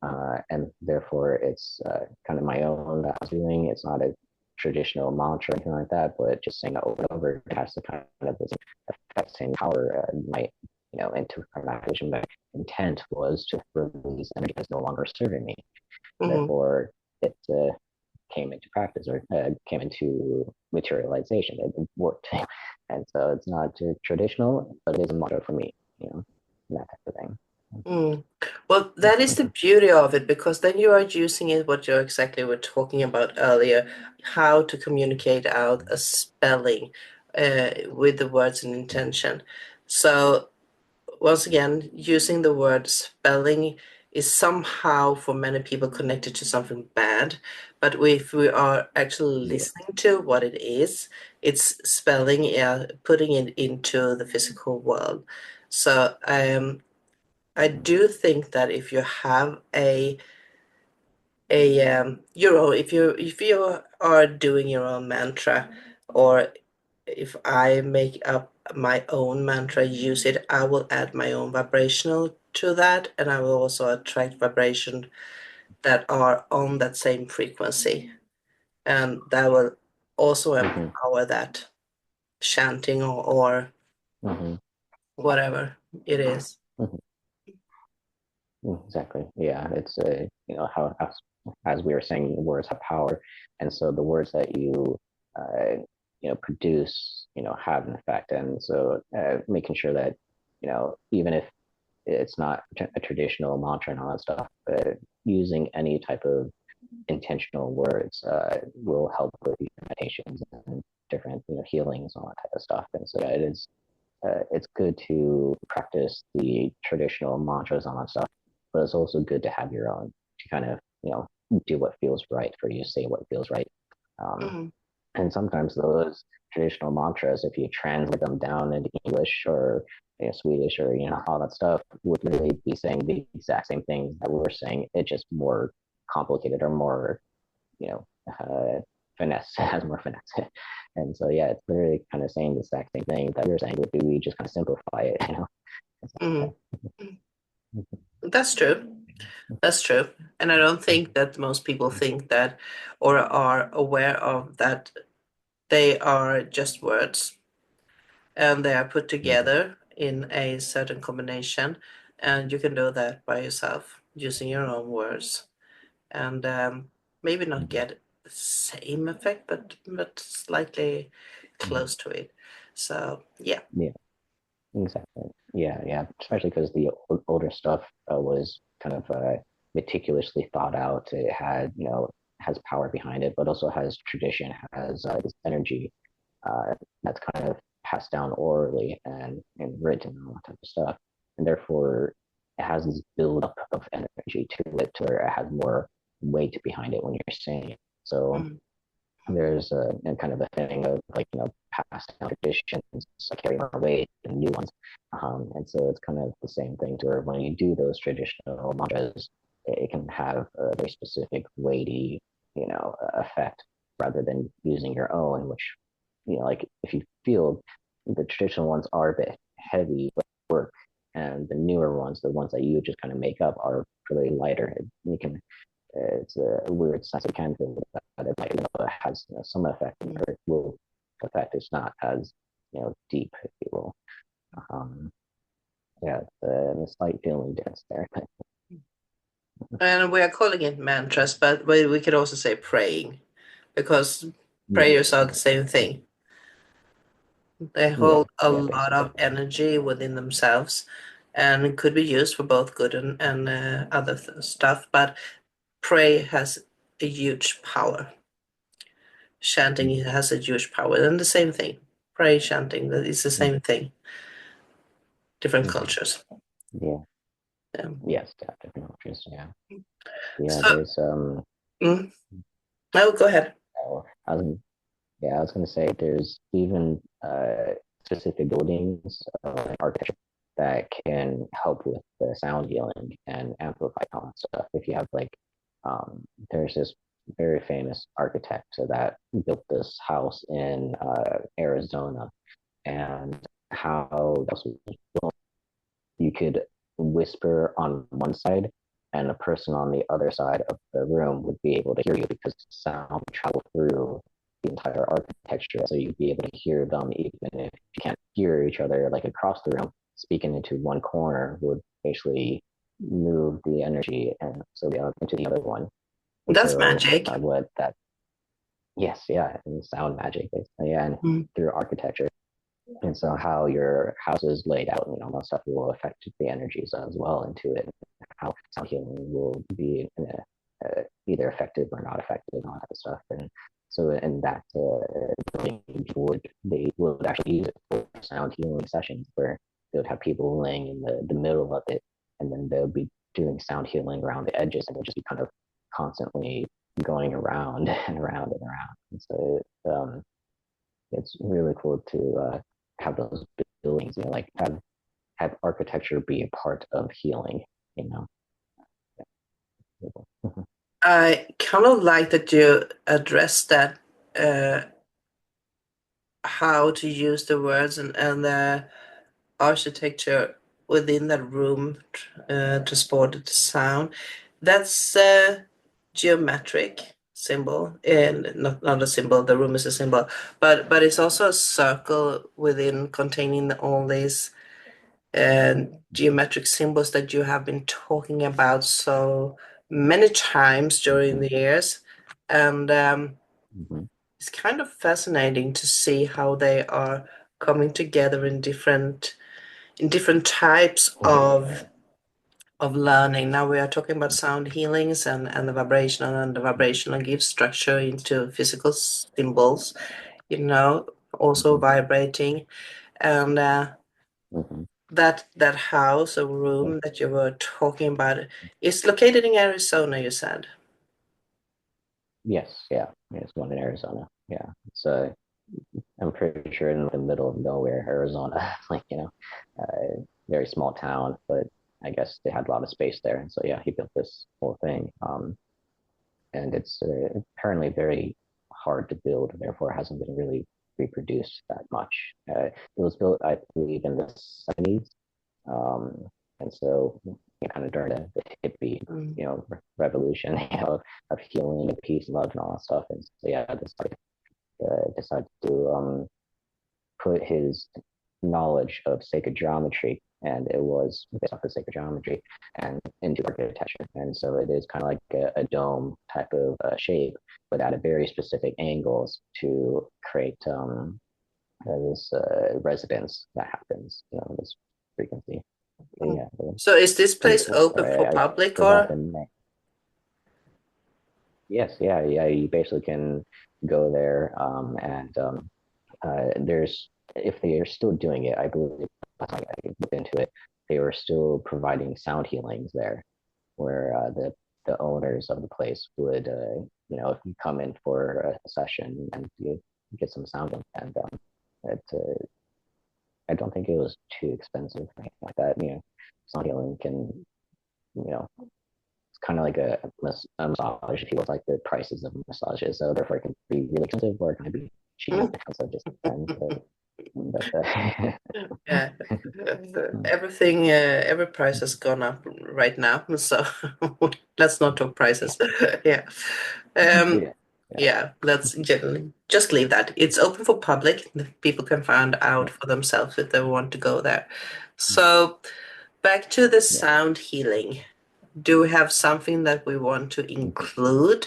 and therefore it's kind of my own that I'm doing. It's not a traditional mantra or anything like that, but just saying it over and over has the kind of this effect, same power. Might into my vision, my intent was to release energy that's no longer serving me. Hmm. Therefore, it came into practice or came into materialization. It worked, and so it's not traditional, but it is a motto for me. That type of thing. Mm. Well, that is the beauty of it, because then you are using it what you exactly were talking about earlier, how to communicate out a spelling with the words and intention. So once again, using the word spelling is somehow for many people connected to something bad. But if we are actually Yeah. listening to what it is, it's spelling, putting it into the physical world. So I do think that if you have your own, if you are doing your own mantra, or if I make up my own mantra, use it, I will add my own vibrational to that, and I will also attract vibration that are on that same frequency, and that will also Mm-hmm. empower that chanting, or Mm-hmm. whatever it is. Mm-hmm. Exactly. Yeah. It's how as we were saying, words have power, and so the words that you produce have an effect, and so making sure that even if it's not a traditional mantra and all that stuff, but using any type of intentional words will help with meditations and different healings and all that type of stuff. And so it's good to practice the traditional mantras and all that stuff, but it's also good to have your own to kind of do what feels right for you, say what feels right. Um, Mm, and sometimes those traditional mantras, if you translate them down into English or Swedish or all that stuff, would really be saying the exact same things that we were saying. It's just more complicated or more, you know, finesse, has more finesse. And so yeah, it's literally kind of saying the exact same thing that we were saying, but do we just kind of simplify it? mm. That's true. That's true. And I don't think that most people think that, or are aware of that, they are just words. and they are put Mm-hmm. together in a certain combination, and you can do that by yourself using your own words, and maybe not Mm-hmm. get the same effect, but slightly Mm-hmm. close to it. So yeah. Yeah, exactly. Yeah, yeah. Especially because the older stuff was kind of meticulously thought out. It had, has power behind it, but also has tradition, has this energy that's kind of passed down orally and written and all that type of stuff. And therefore, it has this buildup of energy to it, where it has more weight behind it when you're saying it. So Mm. there's a kind of a thing of like, past traditions carry more weight than new ones. And so it's kind of the same thing to where when you do those traditional mantras, it can have a very specific weighty, effect rather than using your own, which, like if you feel the traditional ones are a bit heavy but work, and the newer ones, the ones that you just kind of make up, are really lighter. You can it's a weird sense of can feel that it might, has, some effect, Mm. or it will affect. It's not as, deep, if you will. Um, yeah, the slight feeling difference there. And we are calling it mantras, but we could also say praying, because Yes, prayers are the yeah, same thing. They yeah, hold a yeah, lot basically. of energy within themselves and could be used for both good and other stuff. But pray has a huge power. Chanting Mhm. has a huge power. And the same thing. Pray, chanting, that is the Mhm. same thing. Different Mhm. cultures. Yeah, Yeah. yes, yeah, different cultures. Yeah, yeah. So, There's mm, no, go ahead. oh, yeah, I was going to say there's even specific buildings, architecture, that can help with the sound healing and amplify tone stuff. If you have like, there's this very famous architect that built this house in Arizona, and how you could whisper on one side, and a person on the other side of the room would be able to hear you because sound would travel through the entire architecture. So you'd be able to hear them even if you can't hear each other, like across the room. Speaking into one corner would basically move the energy and so into the other one. And That's so magic. what that, yes, yeah, and sound magic, basically, yeah, and Mm. through architecture. And so how your house is laid out, all stuff will affect the energies as well into it. How sound healing will be either effective or not effective and all that stuff. And so in that, they would actually use it for sound healing sessions where they would have people laying in the middle of it, and then they'll be doing sound healing around the edges, and they'll just be kind of constantly going around and around and around. And so it's really cool to have those buildings, like have architecture be a part of healing, you know. I kind of like that you addressed that, uh, how to use the words and the architecture within that room to support the sound. That's a geometric symbol, and not a symbol. The room is a symbol, but it's also a circle within containing all these geometric symbols that you have been talking about so many times during Mm-hmm. the years, and Mm-hmm. it's kind of fascinating to see how they are coming together in different types of learning. Now we are talking about sound healings and the vibrational gives structure into physical symbols, also Mm-hmm. vibrating. And Mm-hmm. that house or Yeah. room that you were talking about is located in Arizona, you said. Yes, yeah, it's one in Arizona. Yeah, it's I'm pretty sure in the middle of nowhere, Arizona, like, very small town, but I guess they had a lot of space there, and so yeah, he built this whole thing. And it's apparently very hard to build, therefore it hasn't been really reproduced that much. It was built, I believe, in the 70s, um, and so kind of during the hippie, Mm. revolution, of healing and peace, love, and all that stuff. And so yeah, decided to put his knowledge of sacred geometry, and it was based off of sacred geometry and into architecture. And so it is kind of like a dome type of shape, but at a very specific angles to create this resonance that happens, this frequency. Mm. Yeah, So is this pretty place cool. open for I public forgot or? the name. Yes, yeah. You basically can go there, and there's if they are still doing it, I believe I looked into it. They were still providing sound healings there, where the owners of the place would, if you come in for a session and you get some sounding, and it, I don't think it was too expensive or anything like that. Sound healing can, you know, it's kind of like a massage, if you will, like the prices of massages. So therefore, it can be really expensive or it can be cheap. Mm. So it just depends. But Yeah, everything, every price has gone up right now, so let's not talk prices. Yeah. Um, yeah, yeah, yeah, let's just leave that. It's open for public. People can find out for themselves if they want to go there. So back to the yeah. sound healing. Do we have something that we want to include?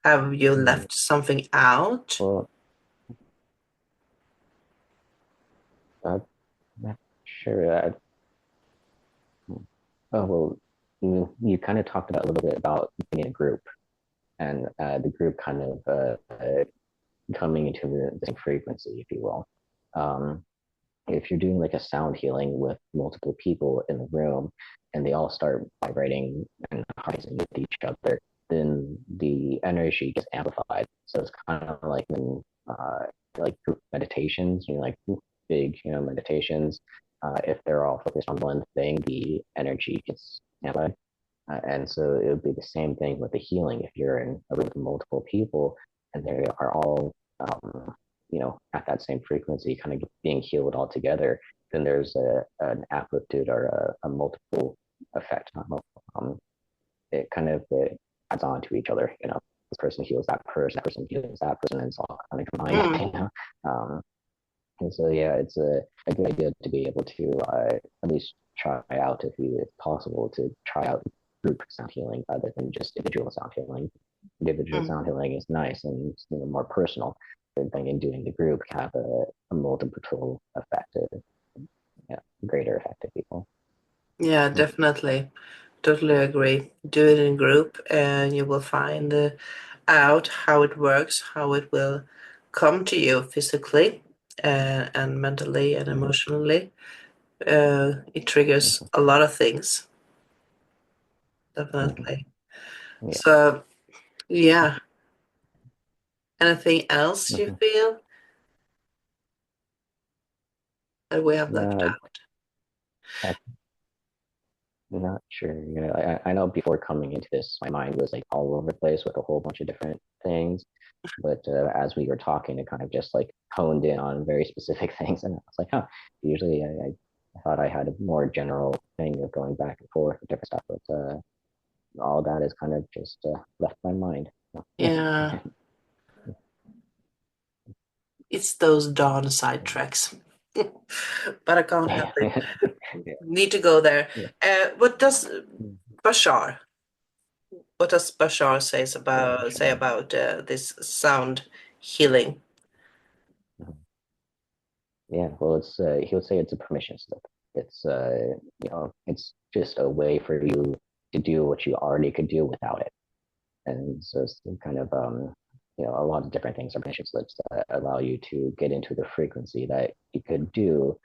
Have you Mm-hmm. left something out? Well, I'm not sure. Oh well, you kind of talked about a little bit about being in a group and the group kind of coming into the same frequency, if you will. Um, if you're doing like a sound healing with multiple people in the room and they all start vibrating and harmonizing with each other, then the energy gets amplified. So it's kind of like when like group meditations, like big, meditations. If they're all focused on one thing, the energy gets amplified. And so it would be the same thing with the healing. If you're in a room with multiple people and they are all, at that same frequency, kind of being healed all together, then there's an amplitude or a multiple effect. Not multiple, it kind of adds on to each other. This person heals that person heals that person, and it's all kind of combined. Mm. Um, and so, yeah, it's a good idea to be able to at least try out, if possible, to try out group sound healing rather than just individual sound healing. Individual Mm. sound healing is nice and more personal. Good thing in doing the group can have a multiple effect, yeah, greater effect to people. Yeah, definitely. Totally agree. Do it in group and you will find out how it works, how it will come to you physically and mentally and Mm-hmm. emotionally. It triggers a lot of things, Mm-hmm. definitely. Yeah. So, yeah. Anything else you Mm-hmm. feel that we have left No, out? I'm not sure. I know before coming into this, my mind was like all over the place with a whole bunch of different things. But as we were talking, it kind of just like honed in on very specific things, and I was like, huh. Usually, I thought I had a more general thing of going back and forth with different stuff, but all that is kind of just left my mind. Yeah, it's those dawn side tracks. But I can't help it. yeah. Need to go there. Yeah. What does Bashar? What does Bashar say Sure. about this sound healing? Yeah, well, he would say it's a permission slip. It's it's just a way for you to do what you already could do without it. And so it's kind of a lot of different things are permission slips that allow you to get into the frequency that you could do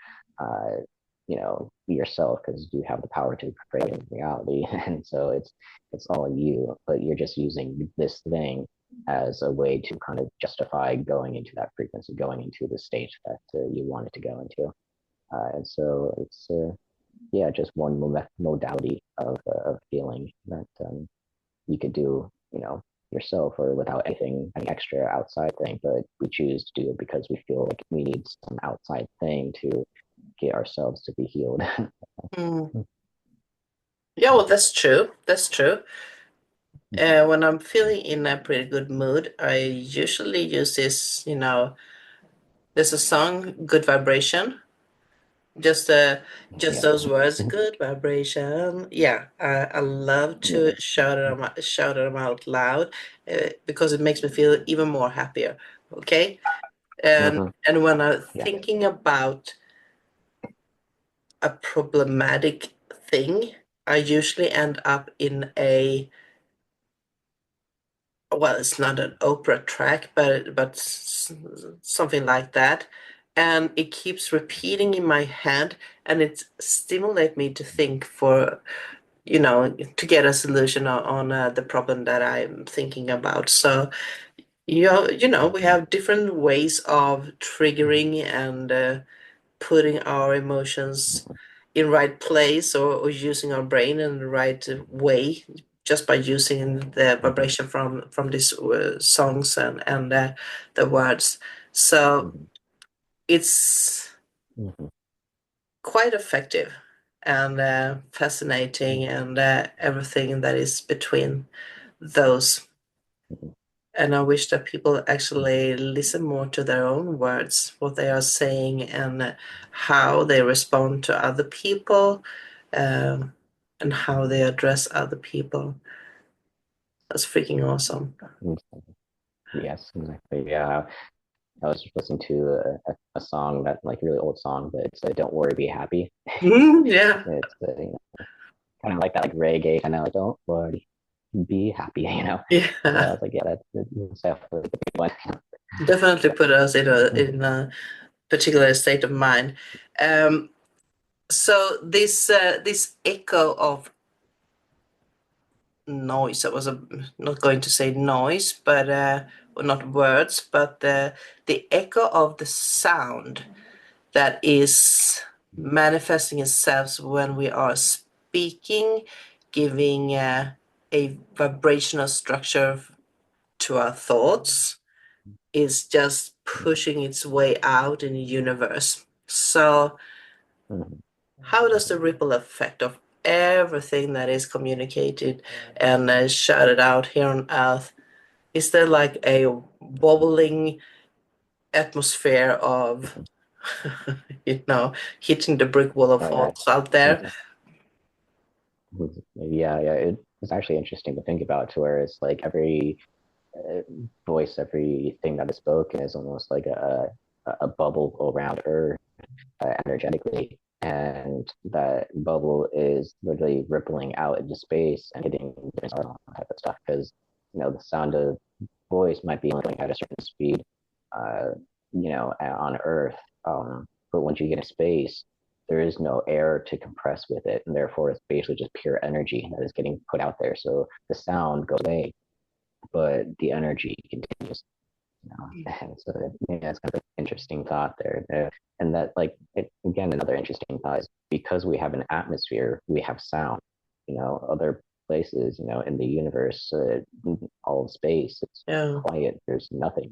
yourself, because you have the power to create reality. And so it's all you, but you're just using this thing as a way to kind of justify going into that frequency, going into the state that you wanted to go into. And so it's yeah, just one modality of feeling that you could do, yourself or without any extra outside thing. But we choose to do it because we feel like we need some outside thing to get ourselves to be healed. Mm. Yeah, well, that's true. That's true. When I'm feeling in a pretty good mood, I usually use this, There's a song, Good Vibration. Just just Yes. those words, good vibration. Yeah, I love to Yeah. shout them out loud because it makes me feel even more happier. Okay, Hmm. and when I'm Yeah. thinking about a problematic thing, I usually end up in a, well, it's not an opera track, but something like that, and it keeps repeating in my head, and it stimulates me to think for, to get a solution on the problem that I'm thinking about. So, we Hmm. have different ways of triggering and putting our emotions in right place, or using our brain in the right way, just by using the Hmm. vibration from these songs and the words. So Hmm. it's Hmm. quite effective and fascinating, and everything that is between those. And I wish that people actually listen more to their own words, what they are saying, and how they respond to other people, um, and how they address other people. That's freaking awesome. Hmm. Yes, exactly. Yeah, I was just listening to a song that like a really old song, but it's "Don't Worry, Be Happy." Mhm, yeah, It's kind of like that like reggae kind of like "Don't worry, be happy," you know. So I yeah, was like, yeah, that's definitely a good one. definitely put us in a Mhm. particular state of mind. Um, so this echo of noise. I was not going to say noise, but or not words, but the echo of the sound that is manifesting itself when we are speaking, giving a vibrational structure to our thoughts, is just pushing its way out in the universe. So, Mhm. how does the ripple effect of everything that is communicated and shouted out here on Earth, is there like a wobbling atmosphere of, you know, hitting the brick wall of Oh yeah. thoughts out there? Yeah, yeah. It's actually interesting to think about, to where it's like every uh, voice, everything that is spoken is almost like a bubble around Earth, energetically, and that bubble is literally rippling out into space and hitting different stars, all that type of stuff. Because the sound of voice might be only at a certain speed, uh, on Earth. But once you get in space, there is no air to compress with it, and therefore it's basically just pure energy that is getting put out there. So the sound goes away, but the energy continues. And so yeah, it's kind of an interesting thought there. And that, like, again, another interesting thought is because we have an atmosphere, we have sound. Other places, in the universe, all of space, it's Yeah. quiet. There's nothing.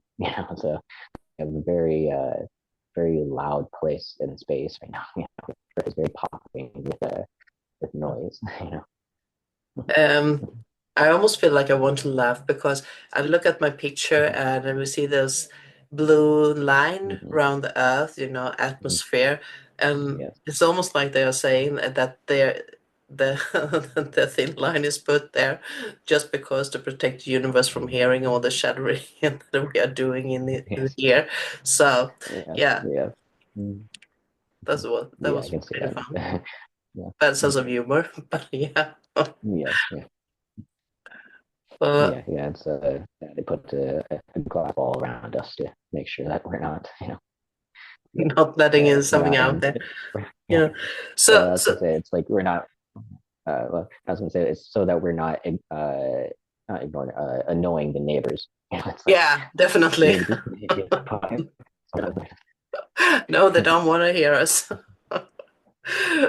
So we have a very loud place in space right now. It's very popping with noise. Um, I almost feel like I want to laugh because I look at my picture and then we see this blue line Mm-hmm. around the earth, Mm-hmm. atmosphere, and Yes. it's almost like they are saying that the the thin line is put there just because to protect the universe from hearing all the shattering that we are doing in Yes. the air. So, Yes. yeah, Yes. Mm. that Yeah, I was can see pretty fun. that. Yeah. Bad sense of humor, but yeah. Yes. Yeah. But Yeah. Yeah. It's yeah, they put a glass wall around us to make sure that we're not, not letting in we're something not out in. there. Yeah. Yeah. So, I was gonna so say it's like we're not. Well, I was gonna say it's so that we're not ignoring, annoying the neighbors. It's like yeah, definitely. maybe just No, they don't want to hear us.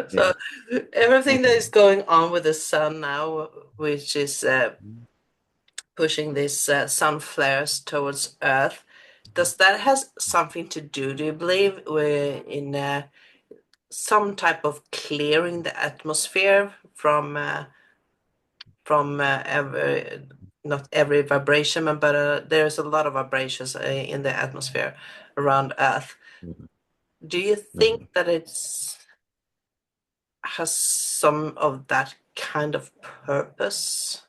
So yeah. everything that is going on with the sun now, which is pushing these sun flares towards Earth, does that has something to do you believe, with in some type of clearing the atmosphere from every, not every vibration, but there's a lot of vibrations in the atmosphere around Earth. Mhm. Do you Mhm. think that it's has some of that kind of purpose?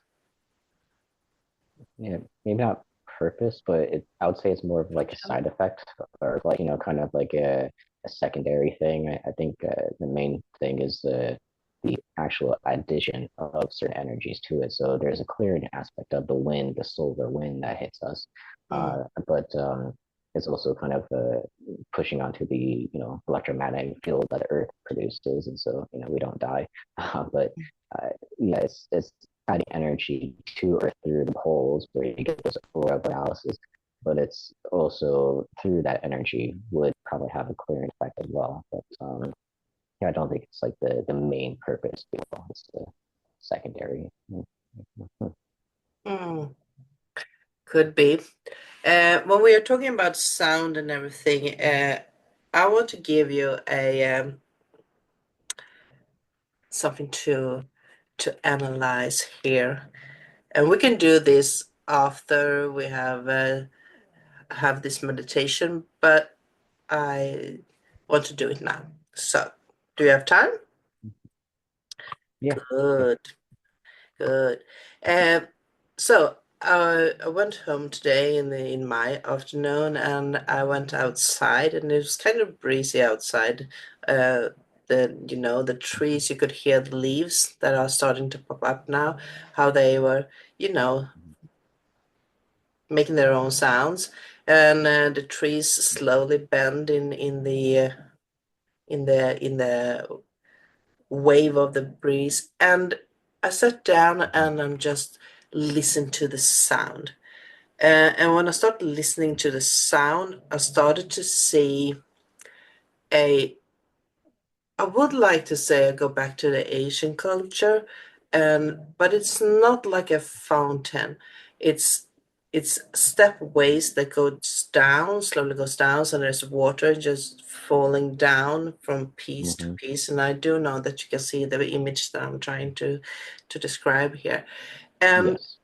Yeah, maybe not purpose, but I would say it's more of like a side effect or like, kind of like a secondary thing. I think the main thing is the actual addition of certain energies to it. So there's a clearing aspect of the wind, the solar wind that hits us. Mm, But it's also kind of pushing onto the, electromagnetic field that Earth produces. And so, we don't die. But uh, yeah, it's adding energy to or through the poles where you get those aurora borealis, but it's also through that energy would probably have a clearing effect as well. But yeah, I don't think it's like the main purpose. It's the secondary. mm, could be. When we are talking about sound and everything, I want to give you a something to analyze here, and we can do this after we have this meditation, but I want to do it now. So, do you have time? Yeah, yeah. Good, good. Um, I went home today in my afternoon, and I went outside, and it was kind of breezy outside. Uh, the trees, you could hear the leaves that are starting to pop up now, how they were, you know, making their own sounds, and the trees slowly bend in the wave of the breeze. And I sat down and I'm just listening to the sound. And when I started listening to the sound, I started to see a I would like to say I go back to the Asian culture, and but it's not like a fountain. It's it's stepways that goes down, slowly goes down, so there's water just falling down from piece to Mm-hmm. piece. And I do know that you can see the image that I'm trying to describe here. And Yes.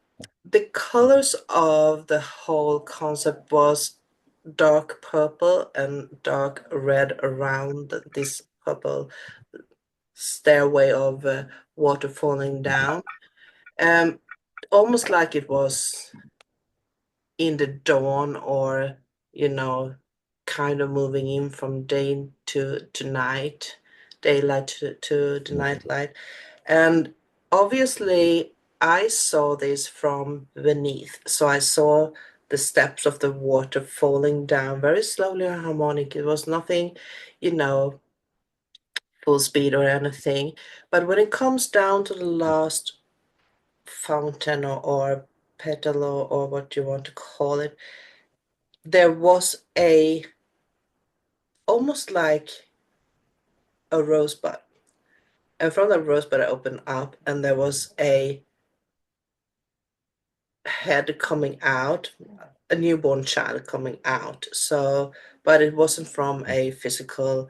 the colors of the whole concept was dark purple and dark red around this purple stairway of water falling down. Um, Almost like it was in the dawn, or, you know, kind of moving in from day to night, daylight to the Mm-hmm. night light. And obviously, I saw this from beneath. So I saw the steps of the water falling down very slowly and harmonic. It was nothing, you know, full speed or anything. But when it comes down to the last fountain or petal, or what you want to call it, there was a almost like a rosebud. And from the rosebud I opened up, and there was a head coming out, a newborn child coming out. So, but it wasn't from a physical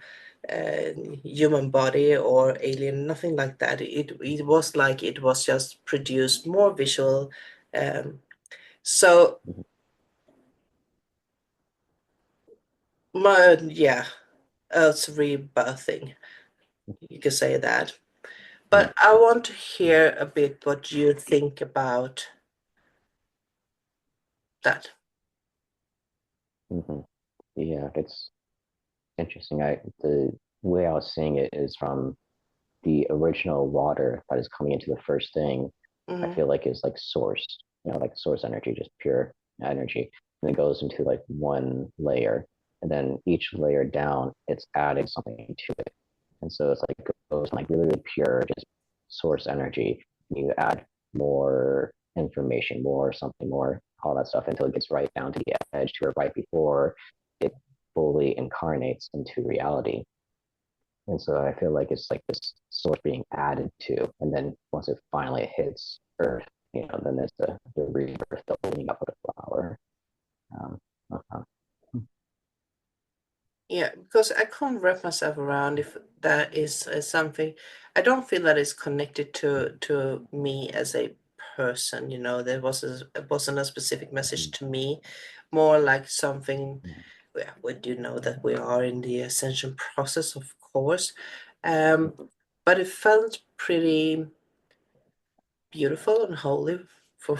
uh, human body or alien, nothing like that. It was like it was just produced more visual. Um, so yeah, it's rebirthing. You could say that. Yeah. But I want to hear a bit what you think about that. Mm-hmm. Yeah, it's interesting. The way I was seeing it is from the original water that is coming into the first thing. I Mm, feel like is like source, like source energy, just pure energy. And it goes into like one layer, and then each layer down, it's adding something to it. And so it's like it goes from like really, really pure, just source energy. You add more information, more something, more all that stuff until it gets right down to the edge to it right before it fully incarnates into reality. And so I feel like it's like this source being added to, and then once it finally hits Earth, then there's the rebirth, the opening up of the flower. Um, uh-huh. yeah, because I can't wrap myself around if that is something. I don't feel that it's connected to me as a person. It wasn't a specific message to me, more like something. we do know that we are in the ascension process, of course, um, but it felt pretty beautiful and holy for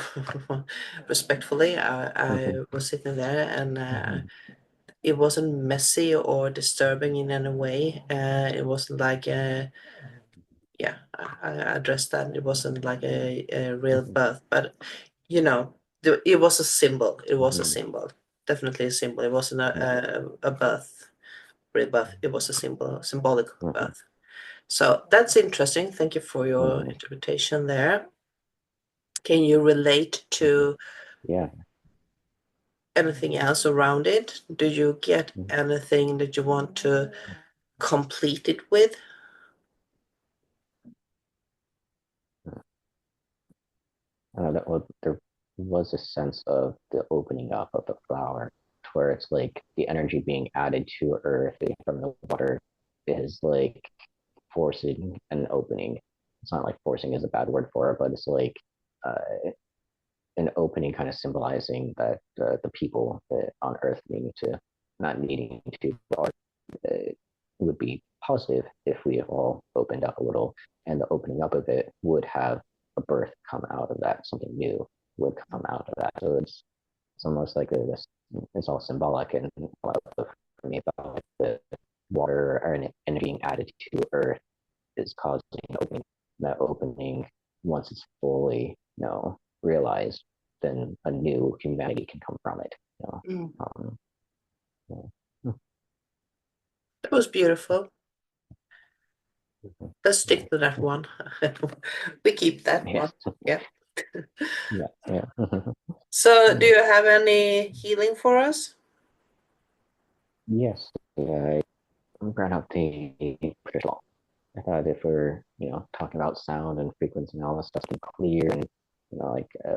respectfully. I Mhm, was sitting there and mhm, it wasn't messy or disturbing in any way. It wasn't like yeah, I addressed that. It wasn't like a real mhm, birth, but it was a symbol. It was a mhm, symbol, definitely a symbol. It wasn't a birth, real birth. It was a symbolic mhm, birth. So that's interesting. Thank you for your mhm, interpretation there. Can you relate mhm. to Yeah. anything else around it? Do you get Mhm. anything that you want to complete it with? That was, there was a sense of the opening up of the flower, where it's like the energy being added to earth from the water is like forcing an opening. It's not like forcing is a bad word for it, but it's like uh, an opening, kind of symbolizing that the people on earth needing to, not needing to, or would be positive if we all opened up a little, and the opening up of it would have a birth come out of that, something new would come out of that. So it's almost like this, it's all symbolic, and a lot of for me about like the water or energy being added to earth is causing an opening. That opening, once it's fully, realized, then a new humanity can come from it. Mm, Um, yeah. that was beautiful. Let's stick to that one. We keep that one. Yes. Yeah. Yeah. Yeah. So, do you have any healing for us? Yes. I brought up the crystal. I thought if we're, talking about sound and frequency and all this stuff, and clear and,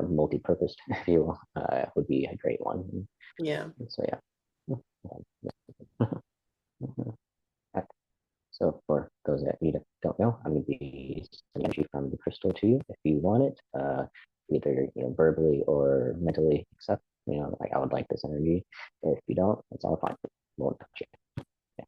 multi-purpose feel would be a great one. Yeah. And so yeah. So for those that you don't know, I'm going to be sending energy from the crystal to you if you want it, either verbally or mentally accept. Like I would like this energy. If you don't, it's all fine. Won't touch it. Yeah.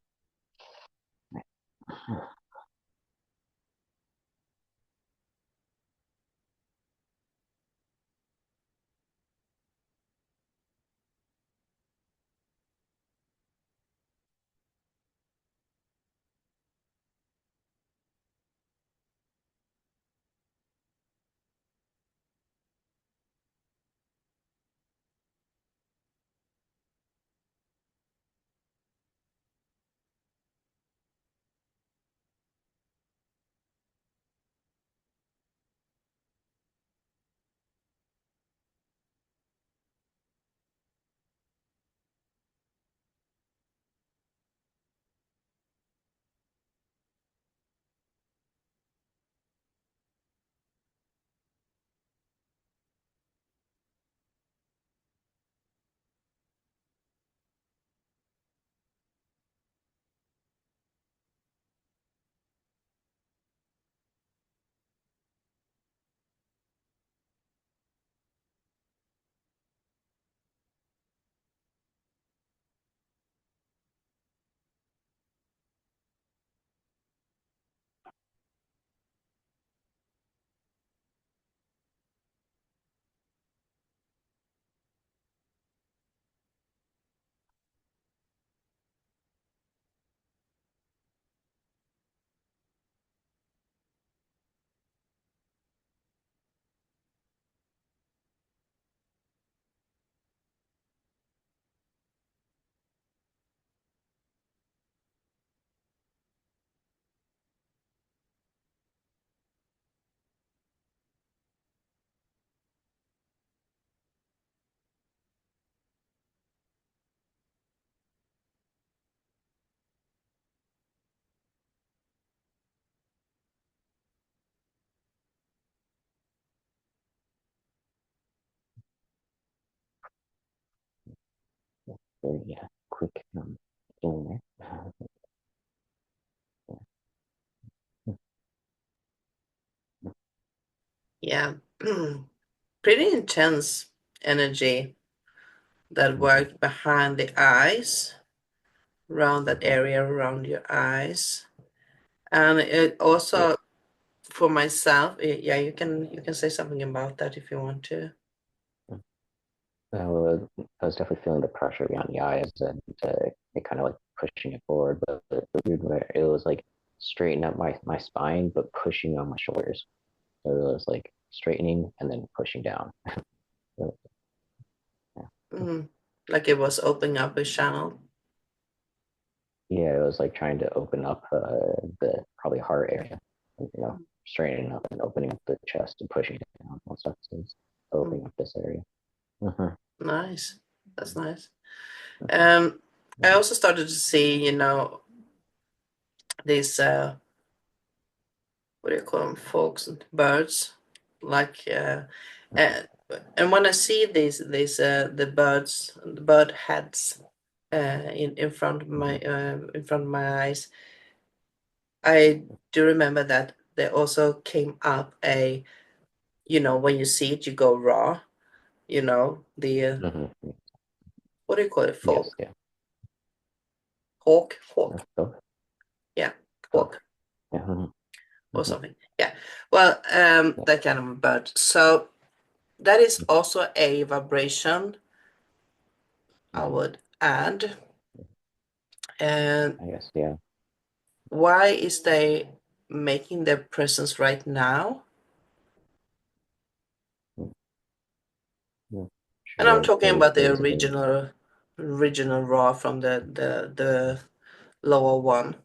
Very quick in there. Yeah. Pretty intense energy that Mhm, worked behind the eyes. around that Mm-hmm. area around your eyes. And it Yeah. also for myself, yeah, you can say something about that if you want to. I was definitely feeling the pressure behind the eyes and it kind of like pushing it forward, but the weird way it was like straightening up my spine, but pushing on my shoulders. So it was like straightening and then pushing down. So, yeah. Mm. Like it was opening up a channel. Yeah, it was like trying to open up the probably heart area, straightening up and opening up the chest and pushing it down. All stuff is Mm. opening up this area. Uh-huh. Nice. That's nice. Uh-huh. Um, I also started to see, these what do you call them, folks, birds, like and and when I see these the birds, the bird heads in front of my eyes, I do remember that there also came up when you see it, you go raw, the Mm-hmm. what do you call it, Yes, folk, yeah. hawk, Both. yeah, Both. hawk Yeah. or Mm-hmm. something, yeah. Well, Yeah. that kind of a bird. So that is also a vibration I Mm-hmm. would add. And I guess, yeah. why is they making their presence right now? Mm-hmm. And I'm Sure, talking about the there's been. original raw from the lower one.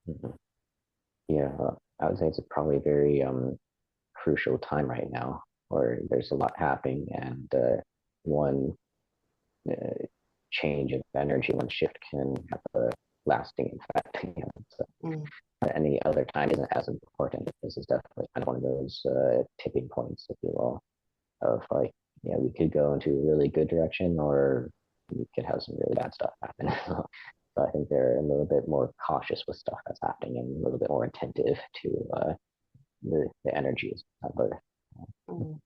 Mhm. Yeah, I would say it's probably a very crucial time right now, where there's a lot happening, and one uh, change of energy, one shift can have a lasting effect. So Mm, any other time isn't as important. This is definitely kind of one of those tipping points, if you will, of like, yeah, we could go into a really good direction, or we could have some really bad stuff happen. So I think they're a little bit more cautious with stuff that's happening and a little bit more attentive to the energies of Earth. mm.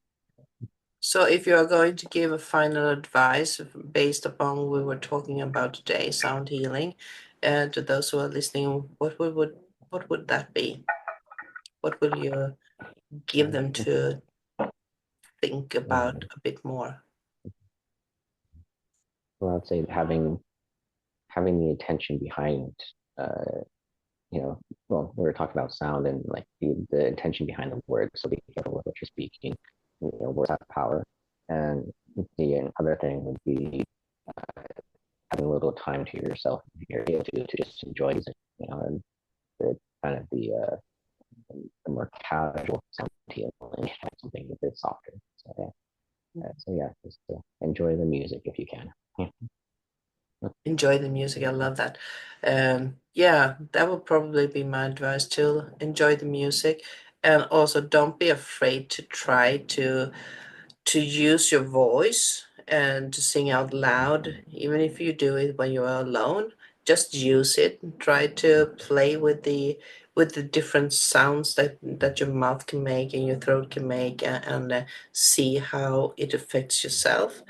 So if you are going to give a final advice based upon what we were talking about today, sound healing, to those who are listening, what would that be? What will you give them to think about Mhm. a bit more? Well, I'd say having the intention behind, uh, you know, well, we were talking about sound and like the intention behind the word. So be careful with what you're speaking. Words have power. And the other thing would be having a little time to yourself here to just enjoy music, and the kind of the more casual sound healing, something a bit softer. So yeah, just enjoy the music if you can. Enjoy the music. I love that. Yeah, that would probably be my advice too. Enjoy the music, and also don't be afraid to try to use your voice and to sing out loud, even if you do it when you are alone. Just use it. Try to play with the different sounds that your mouth can make and your throat can make, and see how it affects yourself.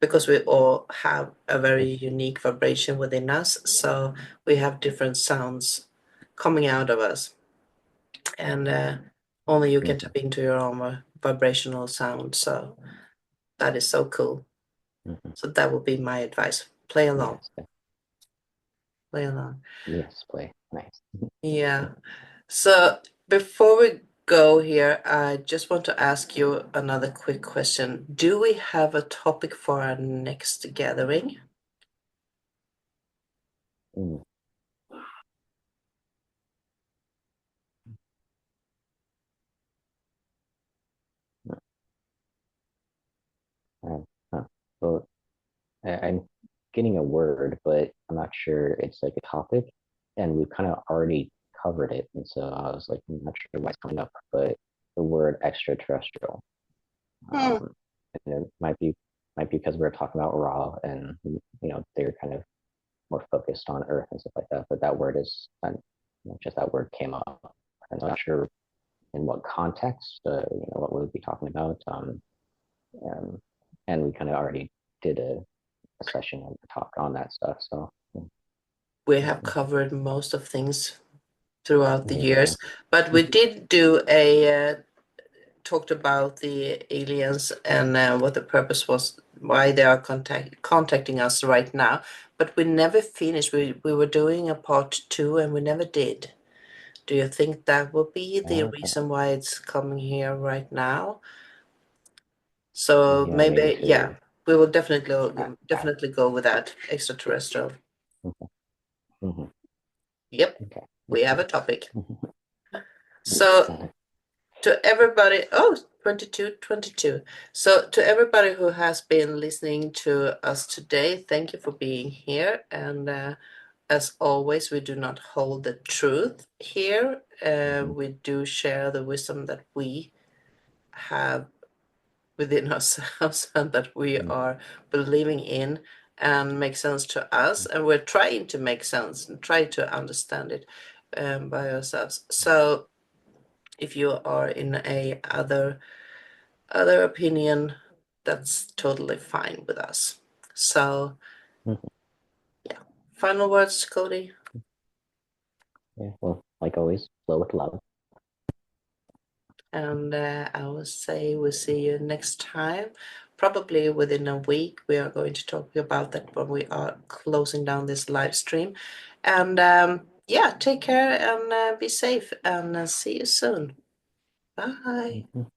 Because we all have a very unique vibration within us, so we have different sounds coming out of us, and only you can tap into your own vibrational sound. So that is so cool. So that would be my advice. Play along. Yes, Play along. yes, play nice. Yeah. So before we go here, I just want to ask you another quick question. Do we have a topic for our next gathering? Mm. Uh, huh. Well, I'm getting a word, but I'm not sure it's like a topic, and we've kind of already covered it, and so I was like, I'm not sure why it's coming up, but the word extraterrestrial, Hmm. um, and it might be because we are talking about Ra, and they're kind of more focused on Earth and stuff like that, but that word is just that word came up. I'm not sure in what context, what we would be talking about, and we kind of already did a session and talk on that stuff. So we have covered most of things throughout the Yeah. years, but we did do a talked about the aliens and what the purpose was, why they are contacting us right now. But we never finished. We were doing a part two and we never did. Do you think that will be the Okay. reason why it's coming here right now? So Yeah, maybe maybe, yeah, to. we will Uh, definitely go with that extraterrestrial. mm-hmm. Yep, Okay. we have a topic. Mhm. So to everybody, oh, 22, 22. So to everybody who has been listening to us today, thank you for being here. And as always, we do not hold the truth here. Mhm. We do share the wisdom that we have within ourselves and that we Mhm. are believing in and make sense to us. And we're trying to make sense and try to understand it by ourselves. So if you are in a other opinion, that's totally fine with us. So, Mhm. yeah. Final words, Cody. Yeah. Well, like always, flow with love. And I will say we'll see you next time. Probably within a week, we are going to talk about that when we are closing down this live stream. And yeah, take care and be safe and see you soon. Bye. Mhm.